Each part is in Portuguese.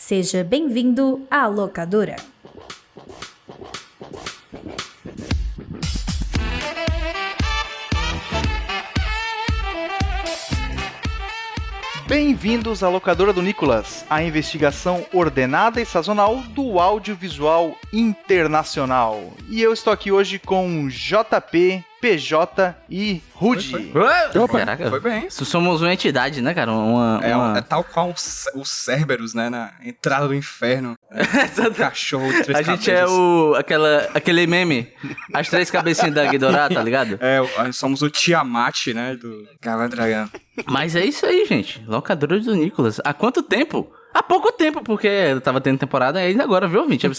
Seja bem-vindo à locadora. Bem-vindos à locadora do Nicolas, a investigação ordenada e sazonal do audiovisual internacional. E eu estou aqui hoje com JP, PJ e Rudy. Opa, Caraca, foi bem. Somos uma entidade, né, cara? É tal qual o Cerberus, né? Na entrada do inferno. Cachorro de três A cabeças. gente é aquele meme, as três cabecinhas da Ghidorah, tá ligado? Somos o Tiamat, né? Do Cavalo Dragão. Mas é isso aí, gente. Locadora do Nicolas. Há quanto tempo? Há pouco tempo, porque tava tendo temporada ainda agora, viu, ouvinte? Aí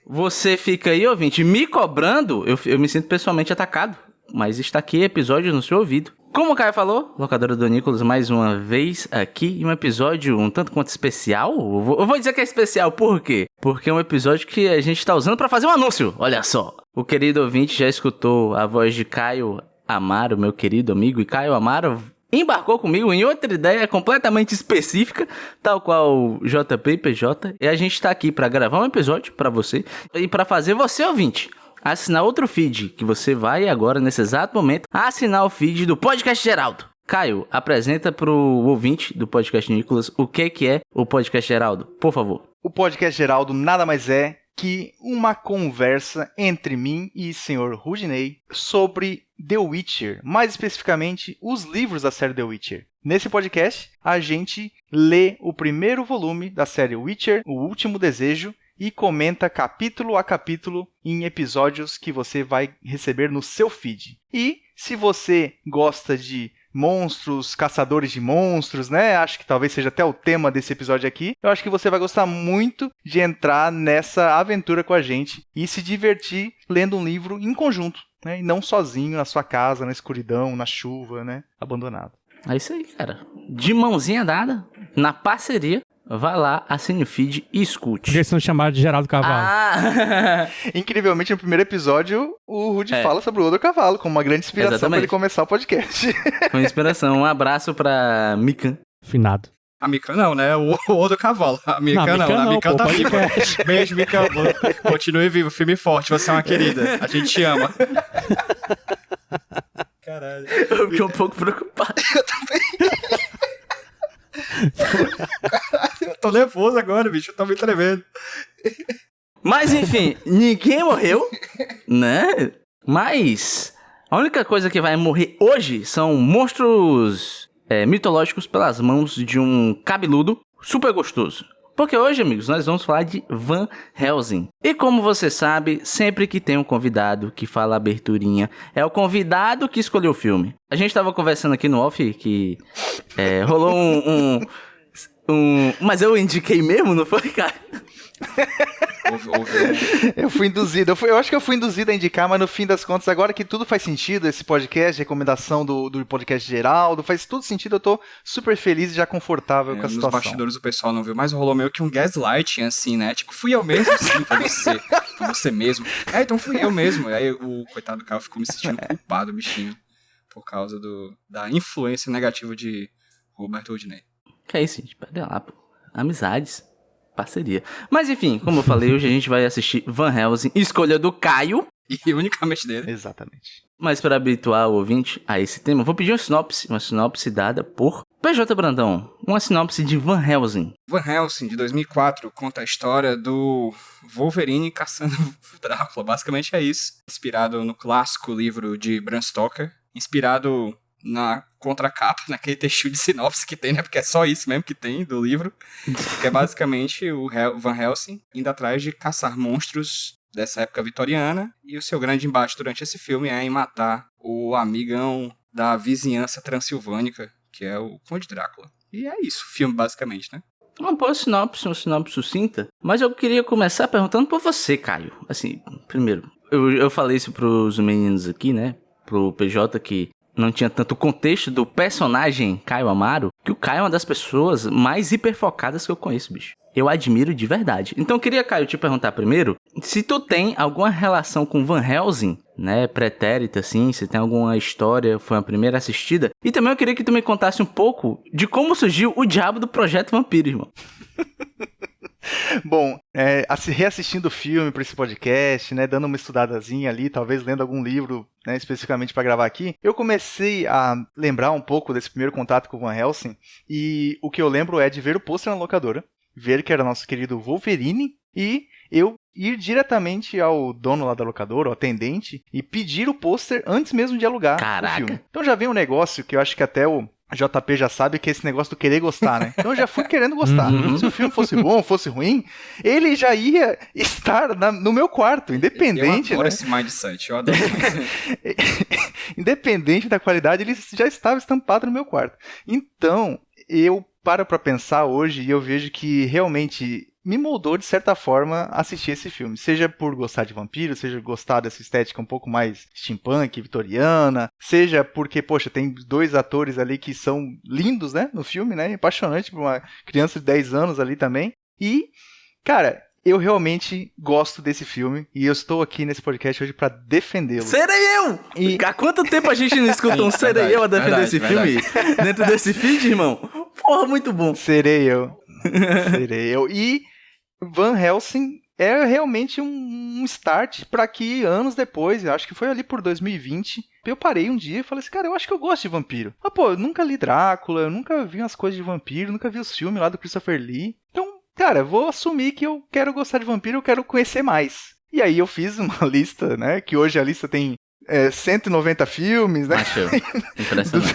você fica aí, ouvinte, me cobrando, eu me sinto pessoalmente atacado. Mas está aqui episódio no seu ouvido. Como o Caio falou, Locadora do Nicolas mais uma vez aqui em um episódio um tanto quanto especial. Eu vou dizer que é especial, por quê? Porque é um episódio que a gente tá usando pra fazer um anúncio, olha só. O querido ouvinte já escutou a voz de Caio Amaro, meu querido amigo, e Caio Amaro embarcou comigo em outra ideia completamente específica, tal qual JP e PJ, e a gente tá aqui pra gravar um episódio pra você e pra fazer você, ouvinte, assinar outro feed, que você vai agora, nesse exato momento, assinar o feed do Podcast Geraldo. Caio, apresenta pro ouvinte do Podcast Nicolas o que é o Podcast Geraldo, por favor. O Podcast Geraldo nada mais é que uma conversa entre mim e o Sr. Rudinei sobre The Witcher, mais especificamente os livros da série The Witcher. Nesse podcast, a gente lê o primeiro volume da série Witcher, O Último Desejo, e comenta capítulo a capítulo em episódios que você vai receber no seu feed. E se você gosta de monstros, caçadores de monstros, né? Acho que talvez seja até o tema desse episódio aqui. Eu acho que você vai gostar muito de entrar nessa aventura com a gente e se divertir lendo um livro em conjunto, né? E não sozinho na sua casa, na escuridão, na chuva, né? Abandonado. É isso aí, cara. De mãozinha dada, na parceria. Vá lá, assine o feed e escute. Por que eles são chamados de Geraldo Cavalo? Incrivelmente, no primeiro episódio, o Rudy fala sobre o Odo Cavalo, como uma grande inspiração para ele começar o podcast. Com inspiração. Um abraço pra Mikan. Finado. A Mikan não, né? O outro cavalo. A Mikan não. A Mikan tá viva. Beijo, Mikan. Continue vivo, firme e forte. Você é uma querida. A gente te ama. Caralho. Eu fiquei um pouco preocupado. Eu também. Caralho, eu tô nervoso agora, bicho. Eu tô me tremendo. Mas, enfim, ninguém morreu, né? Mas a única coisa que vai morrer hoje são monstros mitológicos pelas mãos de um cabeludo super gostoso. Porque hoje, amigos, nós vamos falar de Van Helsing. E como você sabe, sempre que tem um convidado que fala a aberturinha, é o convidado que escolheu o filme. A gente tava conversando aqui no off que rolou Mas eu indiquei mesmo, não foi, cara? Eu fui induzido. Eu acho que eu fui induzido a indicar, mas no fim das contas, agora que tudo faz sentido, esse podcast, recomendação do podcast Geraldo, faz tudo sentido, eu tô super feliz e já confortável com a situação. Nos bastidores o pessoal não viu, mas rolou meio que um gaslighting, assim, né? Tipo, fui eu mesmo? Sim, foi você. Foi você mesmo. Então fui eu mesmo. Aí o coitado do Caio ficou me sentindo culpado, bichinho, por causa da influência negativa de Roberto Rudinei. Que é isso, gente? Pera lá, pô. Amizades. Parceria. Mas enfim, como eu falei, hoje a gente vai assistir Van Helsing, escolha do Caio. E unicamente dele. Exatamente. Mas para habituar o ouvinte a esse tema, eu vou pedir uma sinopse dada por PJ Brandão. Uma sinopse de Van Helsing. Van Helsing, de 2004, conta a história do Wolverine caçando Drácula. Basicamente é isso. Inspirado no clássico livro de Bram Stoker. Inspirado na contracapa, naquele texto de sinopse que tem, né? Porque é só isso mesmo que tem do livro. Que é basicamente o Van Helsing indo atrás de caçar monstros dessa época vitoriana. E o seu grande embate durante esse filme é em matar o amigão da vizinhança transilvânica, que é o Conde Drácula. E é isso, o filme basicamente, né? Uma boa sinopse, uma sinopse sucinta. Mas eu queria começar perguntando por você, Caio. Assim, primeiro, eu falei isso pros meninos aqui, né? Pro PJ que não tinha tanto contexto do personagem Caio Amaro, que o Caio é uma das pessoas mais hiperfocadas que eu conheço, bicho. Eu admiro de verdade. Então eu queria, Caio, te perguntar primeiro se tu tem alguma relação com Van Helsing, né, pretérita, assim, se tem alguma história, foi a primeira assistida. E também eu queria que tu me contasse um pouco de como surgiu o diabo do Projeto Vampiro, irmão. Bom, reassistindo o filme para esse podcast, né, dando uma estudadazinha ali, talvez lendo algum livro, né, especificamente para gravar aqui, eu comecei a lembrar um pouco desse primeiro contato com o Van Helsing, e o que eu lembro é de ver o pôster na locadora, ver que era nosso querido Wolverine, e eu ir diretamente ao dono lá da locadora, ao atendente, e pedir o pôster antes mesmo de alugar o filme. Então já vem um negócio que eu acho que até o JP já sabe, que é esse negócio do querer gostar, né? Então eu já fui querendo gostar. Se o filme fosse bom, fosse ruim, ele já ia estar no meu quarto, independente, eu adoro né? esse mindset, eu adoro esse mindset. Independente da qualidade, ele já estava estampado no meu quarto. Então, eu paro pra pensar hoje e eu vejo que realmente me moldou, de certa forma, assistir esse filme. Seja por gostar de vampiro, seja gostar dessa estética um pouco mais steampunk, vitoriana, seja porque, poxa, tem 2 atores ali que são lindos, né, no filme, né, apaixonante pra uma criança de 10 anos ali também. E, cara, eu realmente gosto desse filme e eu estou aqui nesse podcast hoje pra defendê-lo. Serei eu! Há quanto tempo a gente não escuta um Serei eu a defender esse filme dentro desse feed, irmão? Porra, muito bom. Serei eu. E Van Helsing é realmente um start para que anos depois, eu acho que foi ali por 2020, eu parei um dia e falei assim, cara, eu acho que eu gosto de vampiro. Mas, pô, eu nunca li Drácula, eu nunca vi umas coisas de vampiro, nunca vi os filmes lá do Christopher Lee. Então, cara, vou assumir que eu quero gostar de vampiro, eu quero conhecer mais. E aí eu fiz uma lista, né, que hoje a lista tem 190 filmes, né? Achou. Impressionante.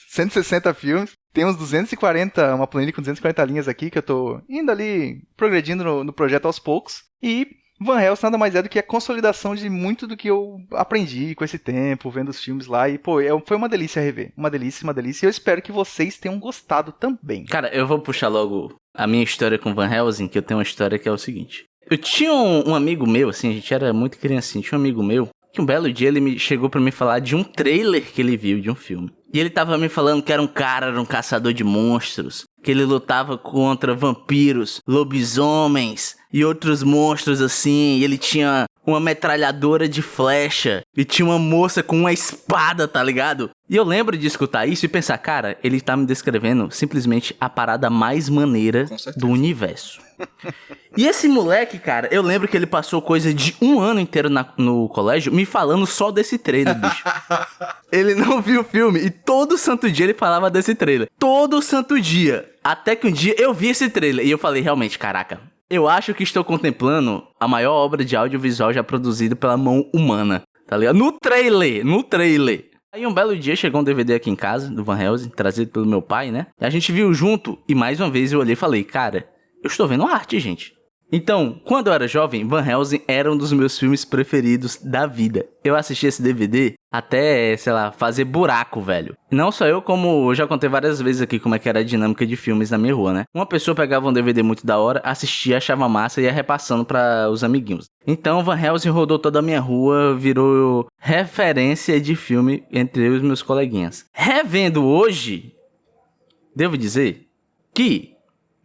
160 filmes. Tem uns 240, uma planilha com 240 linhas aqui, que eu tô indo ali, progredindo no projeto aos poucos. E Van Helsing nada mais é do que a consolidação de muito do que eu aprendi com esse tempo, vendo os filmes lá. E, pô, foi uma delícia rever. Uma delícia. E eu espero que vocês tenham gostado também. Cara, eu vou puxar logo a minha história com Van Helsing, que eu tenho uma história que é o seguinte. Eu tinha um amigo meu, assim, a gente era muito criancinha, tinha um amigo meu, que um belo dia ele chegou pra me falar de um trailer que ele viu de um filme. E ele tava me falando que era um caçador de monstros, que ele lutava contra vampiros, lobisomens e outros monstros assim, e ele tinha uma metralhadora de flecha, e tinha uma moça com uma espada, tá ligado? E eu lembro de escutar isso e pensar, cara, ele tá me descrevendo simplesmente a parada mais maneira do universo. E esse moleque, cara, eu lembro que ele passou coisa de 1 ano inteiro no colégio me falando só desse trailer, bicho. Ele não viu o filme e todo santo dia ele falava desse trailer. Todo santo dia. Até que um dia eu vi esse trailer e eu falei, realmente, caraca, eu acho que estou contemplando a maior obra de audiovisual já produzida pela mão humana, tá ligado? No trailer. Aí um belo dia chegou um DVD aqui em casa, do Van Helsing, trazido pelo meu pai, né? E a gente viu junto e mais uma vez eu olhei e falei, cara, eu estou vendo arte, gente. Então, quando eu era jovem, Van Helsing era um dos meus filmes preferidos da vida. Eu assisti esse DVD até, sei lá, fazer buraco, velho. Não só eu, como eu já contei várias vezes aqui como é que era a dinâmica de filmes na minha rua, né? Uma pessoa pegava um DVD muito da hora, assistia, achava massa e ia repassando para os amiguinhos. Então, Van Helsing rodou toda a minha rua, virou referência de filme entre eu e os meus coleguinhas. Revendo hoje, devo dizer que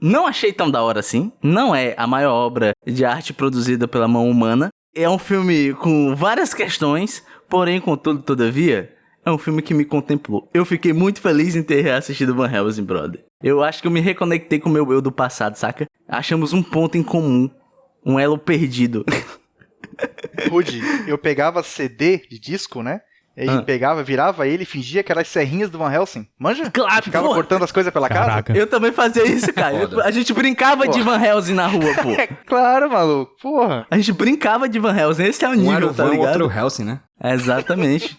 não achei tão da hora assim. Não é a maior obra de arte produzida pela mão humana. É um filme com várias questões, porém, contudo, todavia, é um filme que me contemplou. Eu fiquei muito feliz em ter reassistido Van Helsing, brother. Eu acho que eu me reconectei com o meu eu do passado, saca? Achamos um ponto em comum. Um elo perdido. Rude, eu pegava CD de disco, né? E pegava, virava ele e fingia que eram as serrinhas do Van Helsing. Manja? Claro, ficava cortando as coisas pela Caraca. casa. Eu também fazia isso, cara. A gente brincava de Van Helsing na rua, pô. É claro, maluco. Porra. A gente brincava de Van Helsing. Esse é o nível, Um era o tá Van, ligado? outro Helsing, né? Exatamente.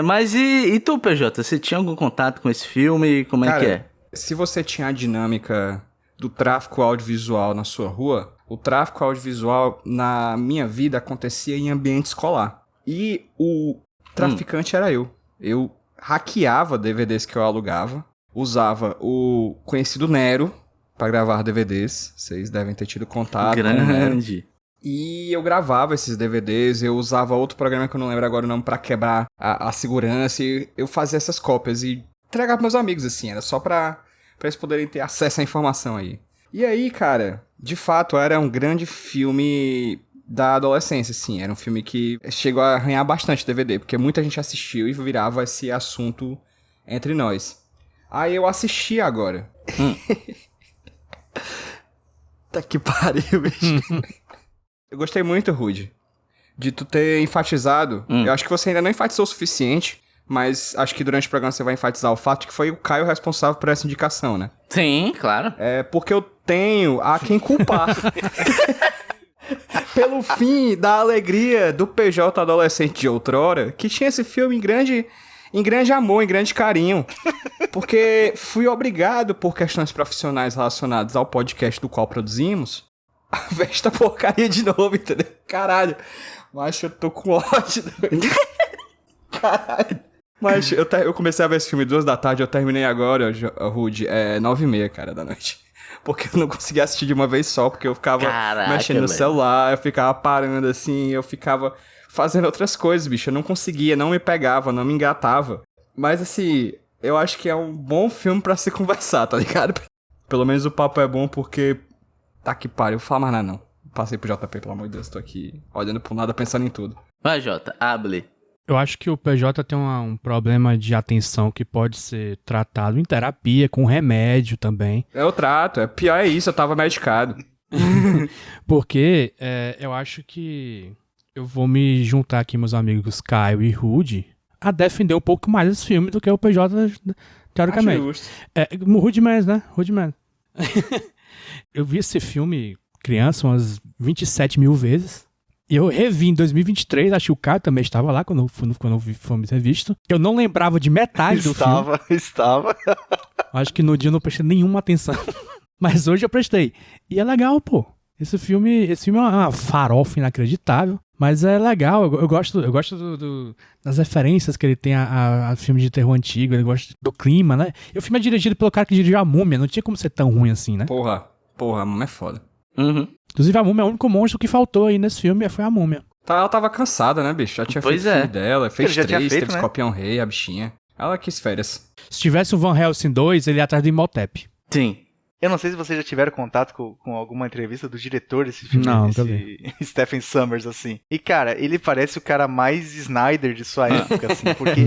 Mas e tu, PJ? Você tinha algum contato com esse filme? Como é que é? Se você tinha a dinâmica do tráfico audiovisual na sua rua, o tráfico audiovisual na minha vida acontecia em ambiente escolar. E o traficante era eu. Eu hackeava DVDs que eu alugava, usava o conhecido Nero pra gravar DVDs. Vocês devem ter tido contato com o Nero. Grande. E eu gravava esses DVDs, eu usava outro programa que eu não lembro agora o nome pra quebrar a segurança, e eu fazia essas cópias e entregava pros meus amigos, assim, era só pra eles poderem ter acesso à informação aí. E aí, cara, de fato, era um grande filme da adolescência, assim, era um filme que chegou a arranhar bastante DVD, porque muita gente assistiu e virava esse assunto entre nós. Aí eu assisti agora. Tá que pariu, bicho. Eu gostei muito, Rude, de tu ter enfatizado. Eu acho que você ainda não enfatizou o suficiente, mas acho que durante o programa você vai enfatizar o fato de que foi o Caio responsável por essa indicação, né? Sim, claro. É porque eu tenho a quem culpar. Pelo fim da alegria do PJ adolescente de outrora, que tinha esse filme em grande amor, em grande carinho. Porque fui obrigado, por questões profissionais relacionadas ao podcast do qual produzimos, a ver esta porcaria de novo, entendeu? Caralho. Mas eu tô com ódio. Caralho. Mas eu comecei a ver esse filme 2 da tarde, eu terminei agora, Rude, 9h30, cara, da noite. Porque eu não conseguia assistir de uma vez só, porque eu ficava mexendo no celular, eu ficava parando assim, eu ficava fazendo outras coisas, bicho. Eu não conseguia, não me pegava, não me engatava. Mas assim, eu acho que é um bom filme pra se conversar, tá ligado? Pelo menos o papo é bom porque... Tá que pariu, vou falar mais nada não. Passei pro JP, pelo amor de Deus, tô aqui olhando pro nada, pensando em tudo. Vai, Jota, hable. Eu acho que o PJ tem um problema de atenção que pode ser tratado em terapia, com remédio também. Eu trato, pior é isso, eu tava medicado. Porque eu acho que eu vou me juntar aqui, meus amigos Caio e Rude, a defender um pouco mais esse filme do que o PJ, teoricamente. Acho justo. Rude mais, né? Rude mais. Eu vi esse filme criança umas 27 mil vezes. E eu revi em 2023, acho que o Caio também estava lá quando fomos revisto. Eu não lembrava de metade do filme. Estava. Acho que no dia eu não prestei nenhuma atenção. Mas hoje eu prestei. E é legal, pô. Esse filme é uma farofa inacreditável. Mas é legal, eu gosto das referências que ele tem a filme de terror antigo. Ele gosta do clima, né? E o filme é dirigido pelo cara que dirigiu A Múmia. Não tinha como ser tão ruim assim, né? Porra, a Múmia é foda. Uhum. Inclusive, a Múmia é o único monstro que faltou aí nesse filme, foi a Múmia. Ela tava cansada, né, bicho? Já tinha feito o filme dela, fez 3, teve Escorpião Rei, a bichinha. Ela quis férias. Se tivesse o Van Helsing 2, ele ia atrás do Imhotep. Sim. Eu não sei se vocês já tiveram contato com alguma entrevista do diretor desse filme. Não, esse Stephen Sommers, assim. E, cara, ele parece o cara mais Snyder de sua época, assim, porque...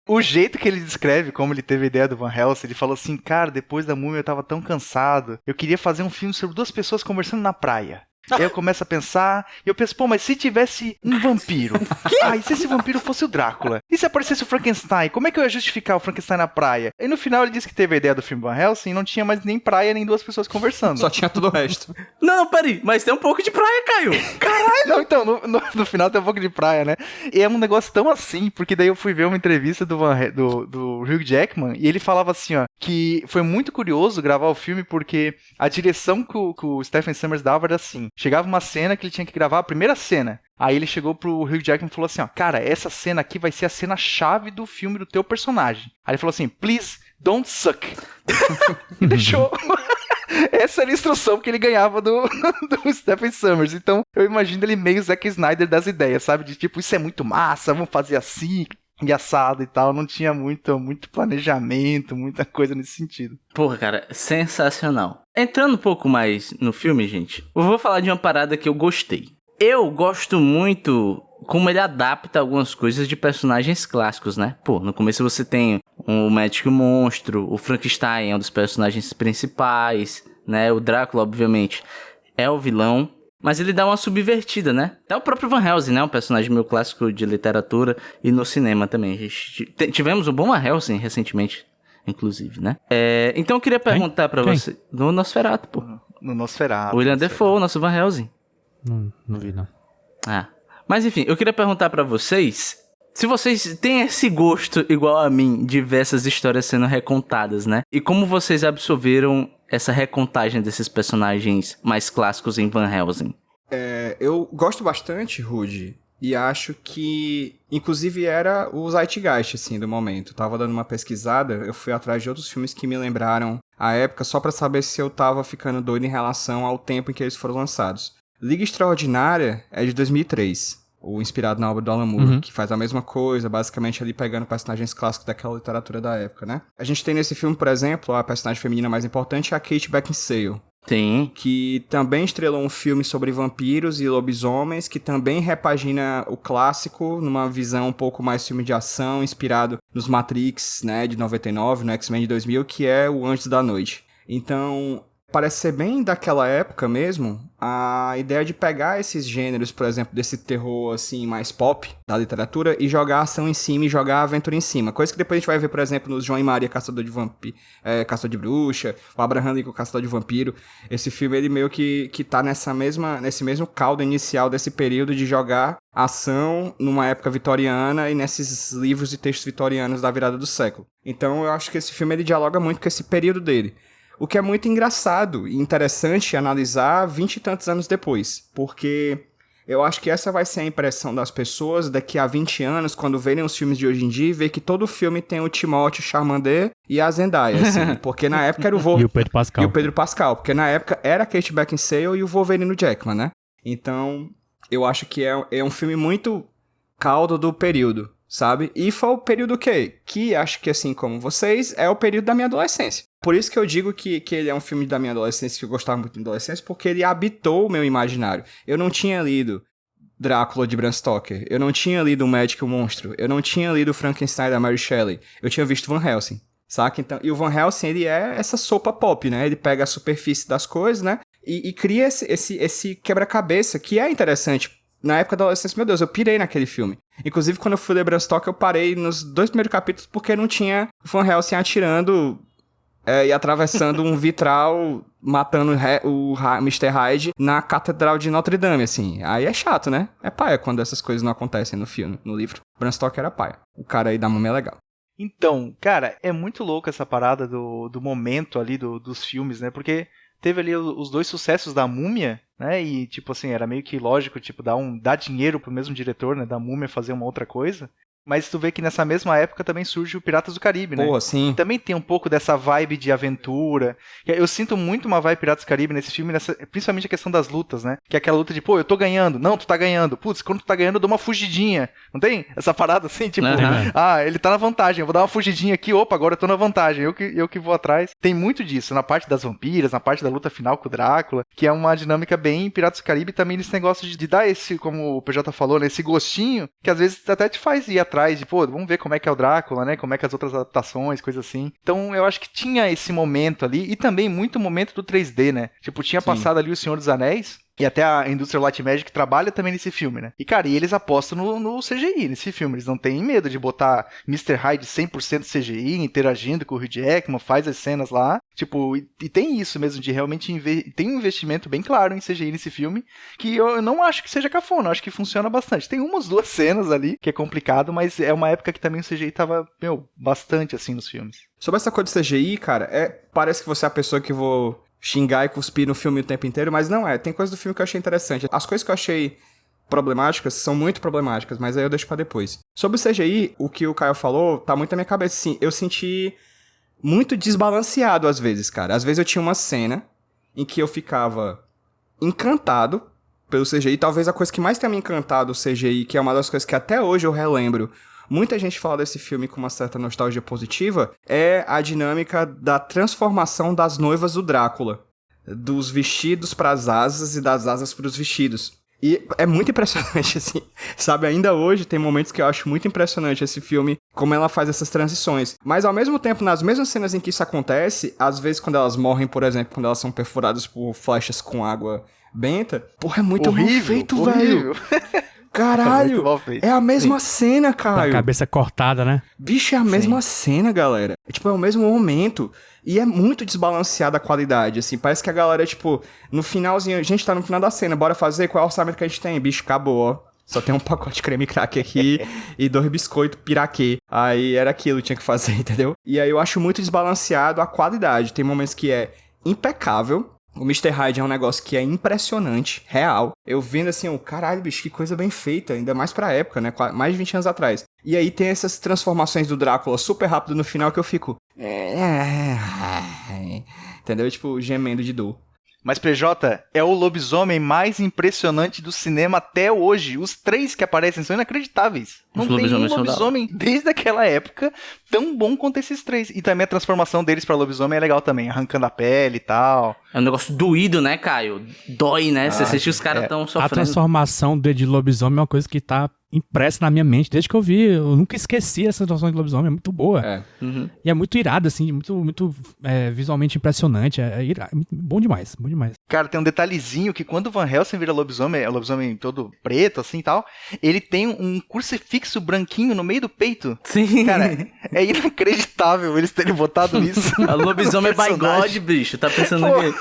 O jeito que ele descreve como ele teve a ideia do Van Helsing, ele falou assim, cara, depois da Múmia eu tava tão cansado, eu queria fazer um filme sobre 2 pessoas conversando na praia. Aí eu começo a pensar, e eu penso, pô, mas se tivesse um vampiro? E se esse vampiro fosse o Drácula? E se aparecesse o Frankenstein? Como é que eu ia justificar o Frankenstein na praia? E no final ele disse que teve a ideia do filme Van Helsing e não tinha mais nem praia, nem 2 pessoas conversando. Só tinha tudo o resto. Não, peraí, mas tem um pouco de praia, Caio. Caralho! Não, então, no final tem um pouco de praia, né? E é um negócio tão assim, porque daí eu fui ver uma entrevista do Hugh Jackman, e ele falava assim, ó, que foi muito curioso gravar o filme, porque a direção que o Stephen Sommers dava era assim, chegava uma cena que ele tinha que gravar a primeira cena. Aí ele chegou pro Hugh Jackman e falou assim, ó, cara, essa cena aqui vai ser a cena-chave do filme do teu personagem. Aí ele falou assim, please, don't suck. E deixou. Essa era a instrução que ele ganhava do Stephen Sommers. Então, eu imagino ele meio Zack Snyder das ideias, sabe? De tipo, isso é muito massa, vamos fazer assim, engraçado e tal. Não tinha muito planejamento, muita coisa nesse sentido. Porra, cara, sensacional. Entrando um pouco mais no filme, gente, eu vou falar de uma parada que eu gostei. Eu gosto muito como ele adapta algumas coisas de personagens clássicos, né? Pô, no começo você tem o Médico e o Monstro, o Frankenstein é um dos personagens principais, né? O Drácula, obviamente, é o vilão, mas ele dá uma subvertida, né? Até o próprio Van Helsing, né? Um personagem meio clássico de literatura e no cinema também. Tivemos o bom Van Helsing recentemente, inclusive, né? Então eu queria perguntar pra você... No Nosferatu, pô. No Nosferatu. William Dafoe, nosso Van Helsing. Não vi, não. Mas enfim, eu queria perguntar pra vocês se vocês têm esse gosto igual a mim de ver essas histórias sendo recontadas, né? E como vocês absorveram essa recontagem desses personagens mais clássicos em Van Helsing? Eu gosto bastante, Rudy, e acho que, inclusive, era o Zeitgeist, assim, do momento. Tava dando uma pesquisada, eu fui atrás de outros filmes que me lembraram a época, só pra saber se eu tava ficando doido em relação ao tempo em que eles foram lançados. Liga Extraordinária é de 2003, o inspirado na obra do Alan Moore, que faz a mesma coisa, basicamente ali pegando personagens clássicos daquela literatura da época, né? A gente tem nesse filme, por exemplo, a personagem feminina mais importante é a Kate Beckinsale. Sim. Que também estrelou um filme sobre vampiros e lobisomens, que também repagina o clássico numa visão um pouco mais filme de ação, inspirado nos Matrix, né, de 99, no X-Men de 2000, que é o Anjos da Noite. Então, parece ser bem daquela época mesmo, a ideia de pegar esses gêneros, por exemplo, desse terror, assim, mais pop da literatura e jogar ação em cima e jogar aventura em cima. Coisa que depois a gente vai ver, por exemplo, nos João e Maria, Caçador de Bruxa, o Abraham Lincoln, Caçador de Vampiro. Esse filme, ele meio que tá nesse mesmo caldo inicial desse período de jogar ação numa época vitoriana e nesses livros e textos vitorianos da virada do século. Então, eu acho que esse filme, ele dialoga muito com esse período dele. O que é muito engraçado e interessante analisar 20 e tantos anos depois, porque eu acho que essa vai ser a impressão das pessoas daqui a 20 anos, quando verem os filmes de hoje em dia, e ver que todo filme tem o Timothée Chalamet e a Zendaya, assim, porque na época era o Wolverine E o Pedro Pascal. e o Pedro Pascal, porque na época era a Kate Beckinsale e o Wolverine Jackman, né? Então, eu acho que é um filme muito caldo do período, sabe? E foi o período que acho que, assim como vocês, é o período da minha adolescência. Por isso que eu digo que ele é um filme da minha adolescência, que eu gostava muito da adolescência, porque ele habitou o meu imaginário. Eu não tinha lido Drácula de Bram Stoker, eu não tinha lido O Médico e o Monstro, eu não tinha lido Frankenstein da Mary Shelley, eu tinha visto Van Helsing, saca? Então, e o Van Helsing, ele é essa sopa pop, né? Ele pega a superfície das coisas, né? E cria esse quebra-cabeça, que é interessante. Na época da adolescência, meu Deus, eu pirei naquele filme. Inclusive, quando eu fui ler Bram Stoker, eu parei nos 2 primeiros capítulos porque não tinha Van Helsing atirando e atravessando um vitral, matando o Mr. Hyde na Catedral de Notre Dame, assim. Aí é chato, né? É paia quando essas coisas não acontecem no filme, no livro. Bram Stoker era paia. O cara aí da Múmia é legal. Então, cara, é muito louco essa parada do momento ali dos filmes, né? Porque teve ali os 2 sucessos da Múmia, né? E, tipo assim, era meio que lógico, tipo, dar dinheiro pro mesmo diretor, né? Da Múmia fazer uma outra coisa. Mas tu vê que nessa mesma época também surge o Piratas do Caribe, né? Pô, sim. Também tem um pouco dessa vibe de aventura. Eu sinto muito uma vibe Piratas do Caribe nesse filme, principalmente a questão das lutas, né? Que é aquela luta de, pô, eu tô ganhando. Não, tu tá ganhando. Putz, quando tu tá ganhando, eu dou uma fugidinha. Não tem essa parada assim, tipo, ele tá na vantagem, eu vou dar uma fugidinha aqui, opa, agora eu tô na vantagem, eu que vou atrás. Tem muito disso, na parte das vampiras, na parte da luta final com o Drácula, que é uma dinâmica bem Piratas do Caribe, também nesse negócio de dar esse, como o PJ falou, né, esse gostinho, que às vezes até te faz ir atrás de, pô, vamos ver como é que é o Drácula, né? Como é que é as outras adaptações, coisas assim. Então, eu acho que tinha esse momento ali, e também muito momento do 3D, né? Tipo, tinha passado ali O Senhor dos Anéis, e até a Industrial Light and Magic trabalha também nesse filme, né? E, cara, eles apostam no CGI nesse filme. Eles não têm medo de botar Mr. Hyde 100% CGI, interagindo com o Hugh Jackman, faz as cenas lá. Tipo, e tem isso mesmo, de realmente tem um investimento bem claro em CGI nesse filme, que eu não acho que seja cafona, eu acho que funciona bastante. Tem umas 2 cenas ali, que é complicado, mas é uma época que também o CGI tava, bastante assim nos filmes. Sobre essa coisa de CGI, cara, parece que você é a pessoa que vou xingar e cuspir no filme o tempo inteiro, mas não é. Tem coisa do filme que eu achei interessante. As coisas que eu achei problemáticas são muito problemáticas, mas aí eu deixo pra depois. Sobre o CGI, o que o Caio falou tá muito na minha cabeça, sim. Eu senti muito desbalanceado às vezes, cara. Às vezes eu tinha uma cena em que eu ficava encantado pelo CGI. Talvez a coisa que mais tenha me encantado o CGI, que é uma das coisas que até hoje eu relembro. Muita gente fala desse filme com uma certa nostalgia positiva, é a dinâmica da transformação das noivas do Drácula. Dos vestidos pras asas e das asas pros vestidos. E é muito impressionante, assim, sabe? Ainda hoje tem momentos que eu acho muito impressionante esse filme, como ela faz essas transições. Mas ao mesmo tempo, nas mesmas cenas em que isso acontece, às vezes quando elas morrem, por exemplo, quando elas são perfuradas por flechas com água benta, porra, é muito horrível, mal feito, horrível. velho. Caralho, é a mesma cena, Com Caio. a cabeça cortada, né? Bicho, é a mesma cena, galera. É o mesmo momento. E é muito desbalanceada a qualidade, assim. Parece que a galera, tipo, no finalzinho... A gente tá no final da cena, bora fazer? Qual é o orçamento que a gente tem? Bicho, acabou, ó. Só tem um pacote de creme crack aqui e 2 biscoitos piraquê. Aí era aquilo que tinha que fazer, entendeu? E aí eu acho muito desbalanceado a qualidade. Tem momentos que é impecável. O Mr. Hyde é um negócio que é impressionante, real. Eu vendo assim, caralho, bicho, que coisa bem feita, ainda mais pra época, né? Mais de 20 anos atrás. E aí tem essas transformações do Drácula super rápido no final que eu fico... Entendeu? Tipo, gemendo de dor. Mas PJ é o lobisomem mais impressionante do cinema até hoje. Os 3 que aparecem são inacreditáveis. Não tem um lobisomem desde aquela época tão bom quanto esses 3. E também a transformação deles pra lobisomem é legal também, arrancando a pele e tal. É um negócio doído, né, Caio? Dói, né? Você assiste os caras tão sofrendo. A transformação de lobisomem é uma coisa que tá impressa na minha mente desde que eu vi. Eu nunca esqueci essa situação de lobisomem, é muito boa. É. Uhum. E é muito irado, assim, muito visualmente impressionante. É bom demais, bom demais. Cara, tem um detalhezinho que quando o Van Helsing vira lobisomem, é lobisomem todo preto, assim e tal, ele tem um crucifixo branquinho no meio do peito. Sim. Cara, é inacreditável eles terem botado isso. A lobisomem by Personagem. God, bicho. Tá pensando Pô. que...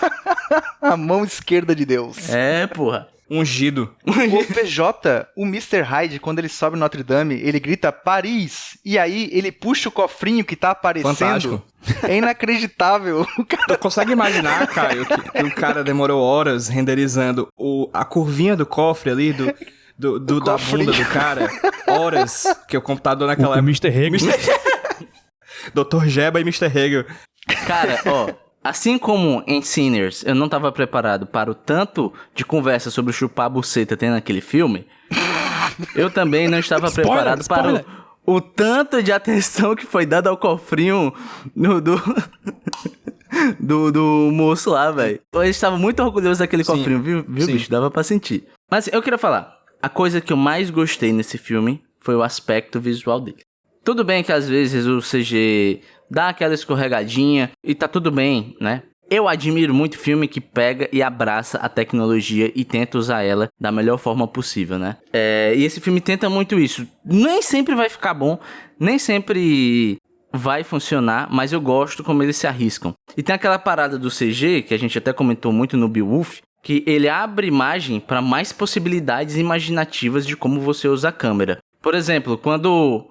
A mão esquerda de Deus. É, porra. Ungido. O PJ, o Mr. Hyde, quando ele sobe Notre Dame, ele grita Paris. E aí ele puxa o cofrinho que tá aparecendo. Fantástico. É inacreditável. O cara Tu consegue imaginar, Caio, que o cara demorou horas renderizando a curvinha do cofre ali, da cofrinho. bunda do cara? Horas. Que o computador naquela O Mr. Hegel. Dr. Jeba e Mr. Hegel. Cara, ó, assim como em Sinners eu não tava preparado para o tanto de conversa sobre chupar a buceta tem naquele filme, eu também não estava preparado para o tanto de atenção que foi dada ao cofrinho do moço lá, velho. Eu estava muito orgulhoso daquele Sim, cofrinho, viu, sim. bicho? Dava pra sentir. Mas eu queria falar, a coisa que eu mais gostei nesse filme foi o aspecto visual dele. Tudo bem que às vezes o CG dá aquela escorregadinha e tá tudo bem, né? Eu admiro muito filme que pega e abraça a tecnologia e tenta usar ela da melhor forma possível, né? E esse filme tenta muito isso. Nem sempre vai ficar bom, nem sempre vai funcionar, mas eu gosto como eles se arriscam. E tem aquela parada do CG, que a gente até comentou muito no Beowulf, que ele abre imagem para mais possibilidades imaginativas de como você usa a câmera. Por exemplo, quando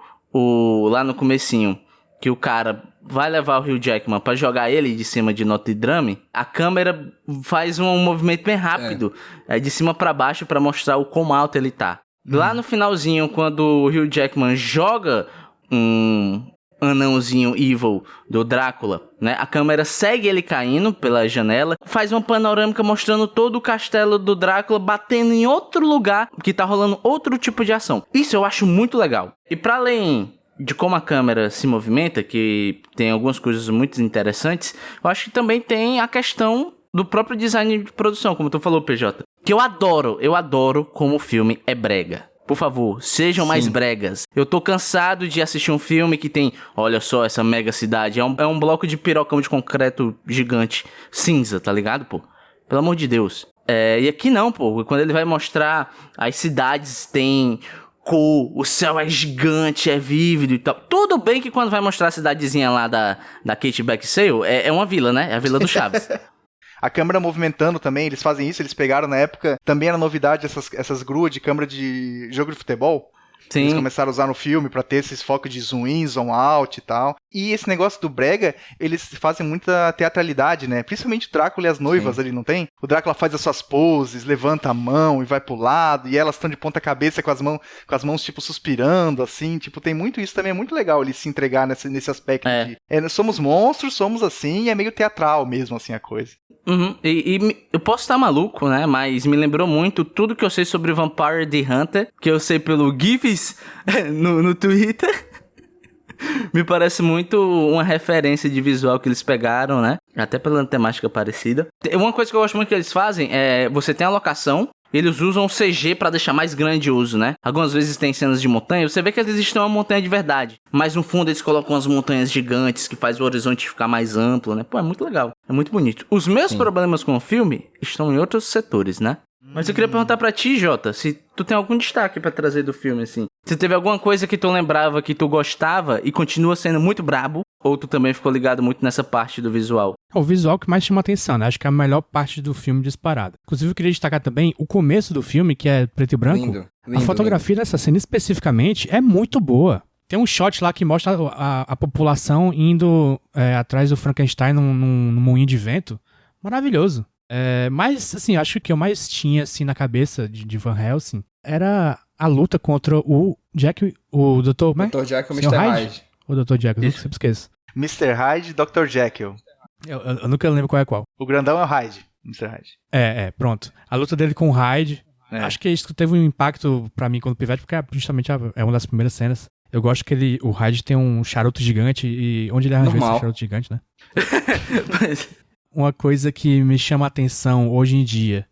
lá no comecinho, que o cara vai levar o Hugh Jackman pra jogar ele de cima de Notre Dame, a câmera faz um movimento bem rápido, de cima pra baixo pra mostrar o quão alto ele tá. Lá no finalzinho, quando o Hugh Jackman joga um anãozinho evil do Drácula, né? A câmera segue ele caindo pela janela, faz uma panorâmica mostrando todo o castelo do Drácula batendo em outro lugar que tá rolando outro tipo de ação. Isso eu acho muito legal. E pra além de como a câmera se movimenta, que tem algumas coisas muito interessantes, eu acho que também tem a questão do próprio design de produção, como tu falou, PJ. Que eu adoro como o filme é brega. Por favor, sejam mais bregas. Eu tô cansado de assistir um filme que tem, olha só, essa mega cidade. É um bloco de pirocão de concreto gigante, cinza, tá ligado, pô? Pelo amor de Deus. E aqui não, pô. Quando ele vai mostrar, as cidades têm cor, o céu é gigante, é vívido e tal. Tudo bem que quando vai mostrar a cidadezinha lá da Kate Beckinsale, é uma vila, né? É a vila do Chaves. A câmera movimentando também, eles fazem isso, eles pegaram na época, também era novidade essas gruas de câmera de jogo de futebol. Sim. Eles começaram a usar no filme pra ter esses focos de zoom in, zoom out e tal. E esse negócio do brega, eles fazem muita teatralidade, né? Principalmente o Drácula e as noivas ali, não tem? O Drácula faz as suas poses, levanta a mão e vai pro lado, e elas estão de ponta cabeça com as mãos tipo suspirando, assim. Tipo, tem muito isso também, é muito legal ele se entregar nesse aspecto de... somos monstros, somos assim, e é meio teatral mesmo, assim, a coisa. Uhum. E eu posso estar maluco, né? Mas me lembrou muito tudo que eu sei sobre Vampire the Hunter, que eu sei pelo GIFs no Twitter. Me parece muito uma referência de visual que eles pegaram, né? Até pela temática parecida. Uma coisa que eu gosto muito que eles fazem é... Você tem a locação, eles usam CG pra deixar mais grandioso, né? Algumas vezes tem cenas de montanha, você vê que eles estão uma montanha de verdade. Mas no fundo eles colocam umas montanhas gigantes que faz o horizonte ficar mais amplo, né? Pô, é muito legal, é muito bonito. Os meus problemas com o filme estão em outros setores, né? Mas eu queria perguntar pra ti, Jota, se tu tem algum destaque pra trazer do filme, assim. Se teve alguma coisa que tu lembrava que tu gostava e continua sendo muito brabo, ou tu também ficou ligado muito nessa parte do visual? É o visual que mais chama atenção, né? Acho que é a melhor parte do filme disparada. Inclusive, eu queria destacar também o começo do filme, que é preto e branco. Lindo, A fotografia dessa cena especificamente é muito boa. Tem um shot lá que mostra a população indo atrás do Frankenstein num moinho de vento. Maravilhoso. Mas, assim, acho que o que eu mais tinha, assim, na cabeça de Van Helsing era a luta contra o Jack, o Dr. Dr. Jekyll e Sr. Mr. Hyde? Hyde. O Dr. Jack, eu sempre esqueço. Mr. Hyde e Dr. Jekyll. Eu nunca lembro qual é qual. O grandão é o Hyde, Mr. Hyde. Pronto. A luta dele com o Hyde, acho que isso teve um impacto pra mim quando pivete, porque justamente é uma das primeiras cenas. Eu gosto que o Hyde tem um charuto gigante e onde ele arranjou esse charuto gigante, né? Uma coisa que me chama a atenção hoje em dia,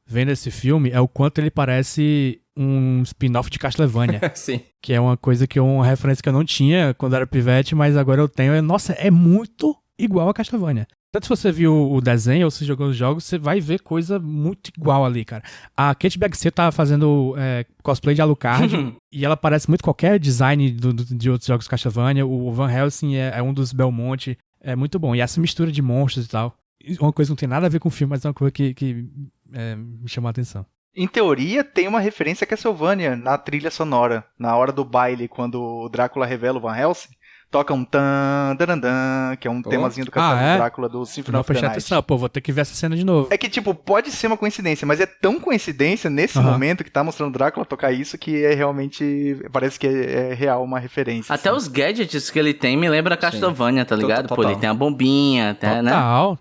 vendo esse filme, é o quanto ele parece um spin-off de Castlevania. Sim. Que é uma coisa uma referência que eu não tinha quando era pivete, mas agora eu tenho. Nossa, é muito igual a Castlevania. Tanto se você viu o desenho ou se jogou os jogos, você vai ver coisa muito igual ali, cara. A Kate Beckinsale tá fazendo cosplay de Alucard e ela parece muito qualquer design de outros jogos Castlevania. O Van Helsing é um dos Belmont. É muito bom. E essa mistura de monstros e tal. Uma coisa que não tem nada a ver com o filme, mas é uma coisa que me chamou a atenção. Em teoria, tem uma referência a Castlevania na trilha sonora. Na hora do baile, quando o Drácula revela o Van Helsing, toca um tan, dan, dan, que é um temazinho do Castelo do Drácula do Symphony of the Night. Atenção, pô, vou ter que ver essa cena de novo. É que, tipo, pode ser uma coincidência, mas é tão coincidência nesse momento que tá mostrando o Drácula tocar isso que é realmente, parece que é real uma referência. Até assim. os gadgets que ele tem me lembra Castlevania, tá ligado? Total. Pô, ele tem a bombinha, né?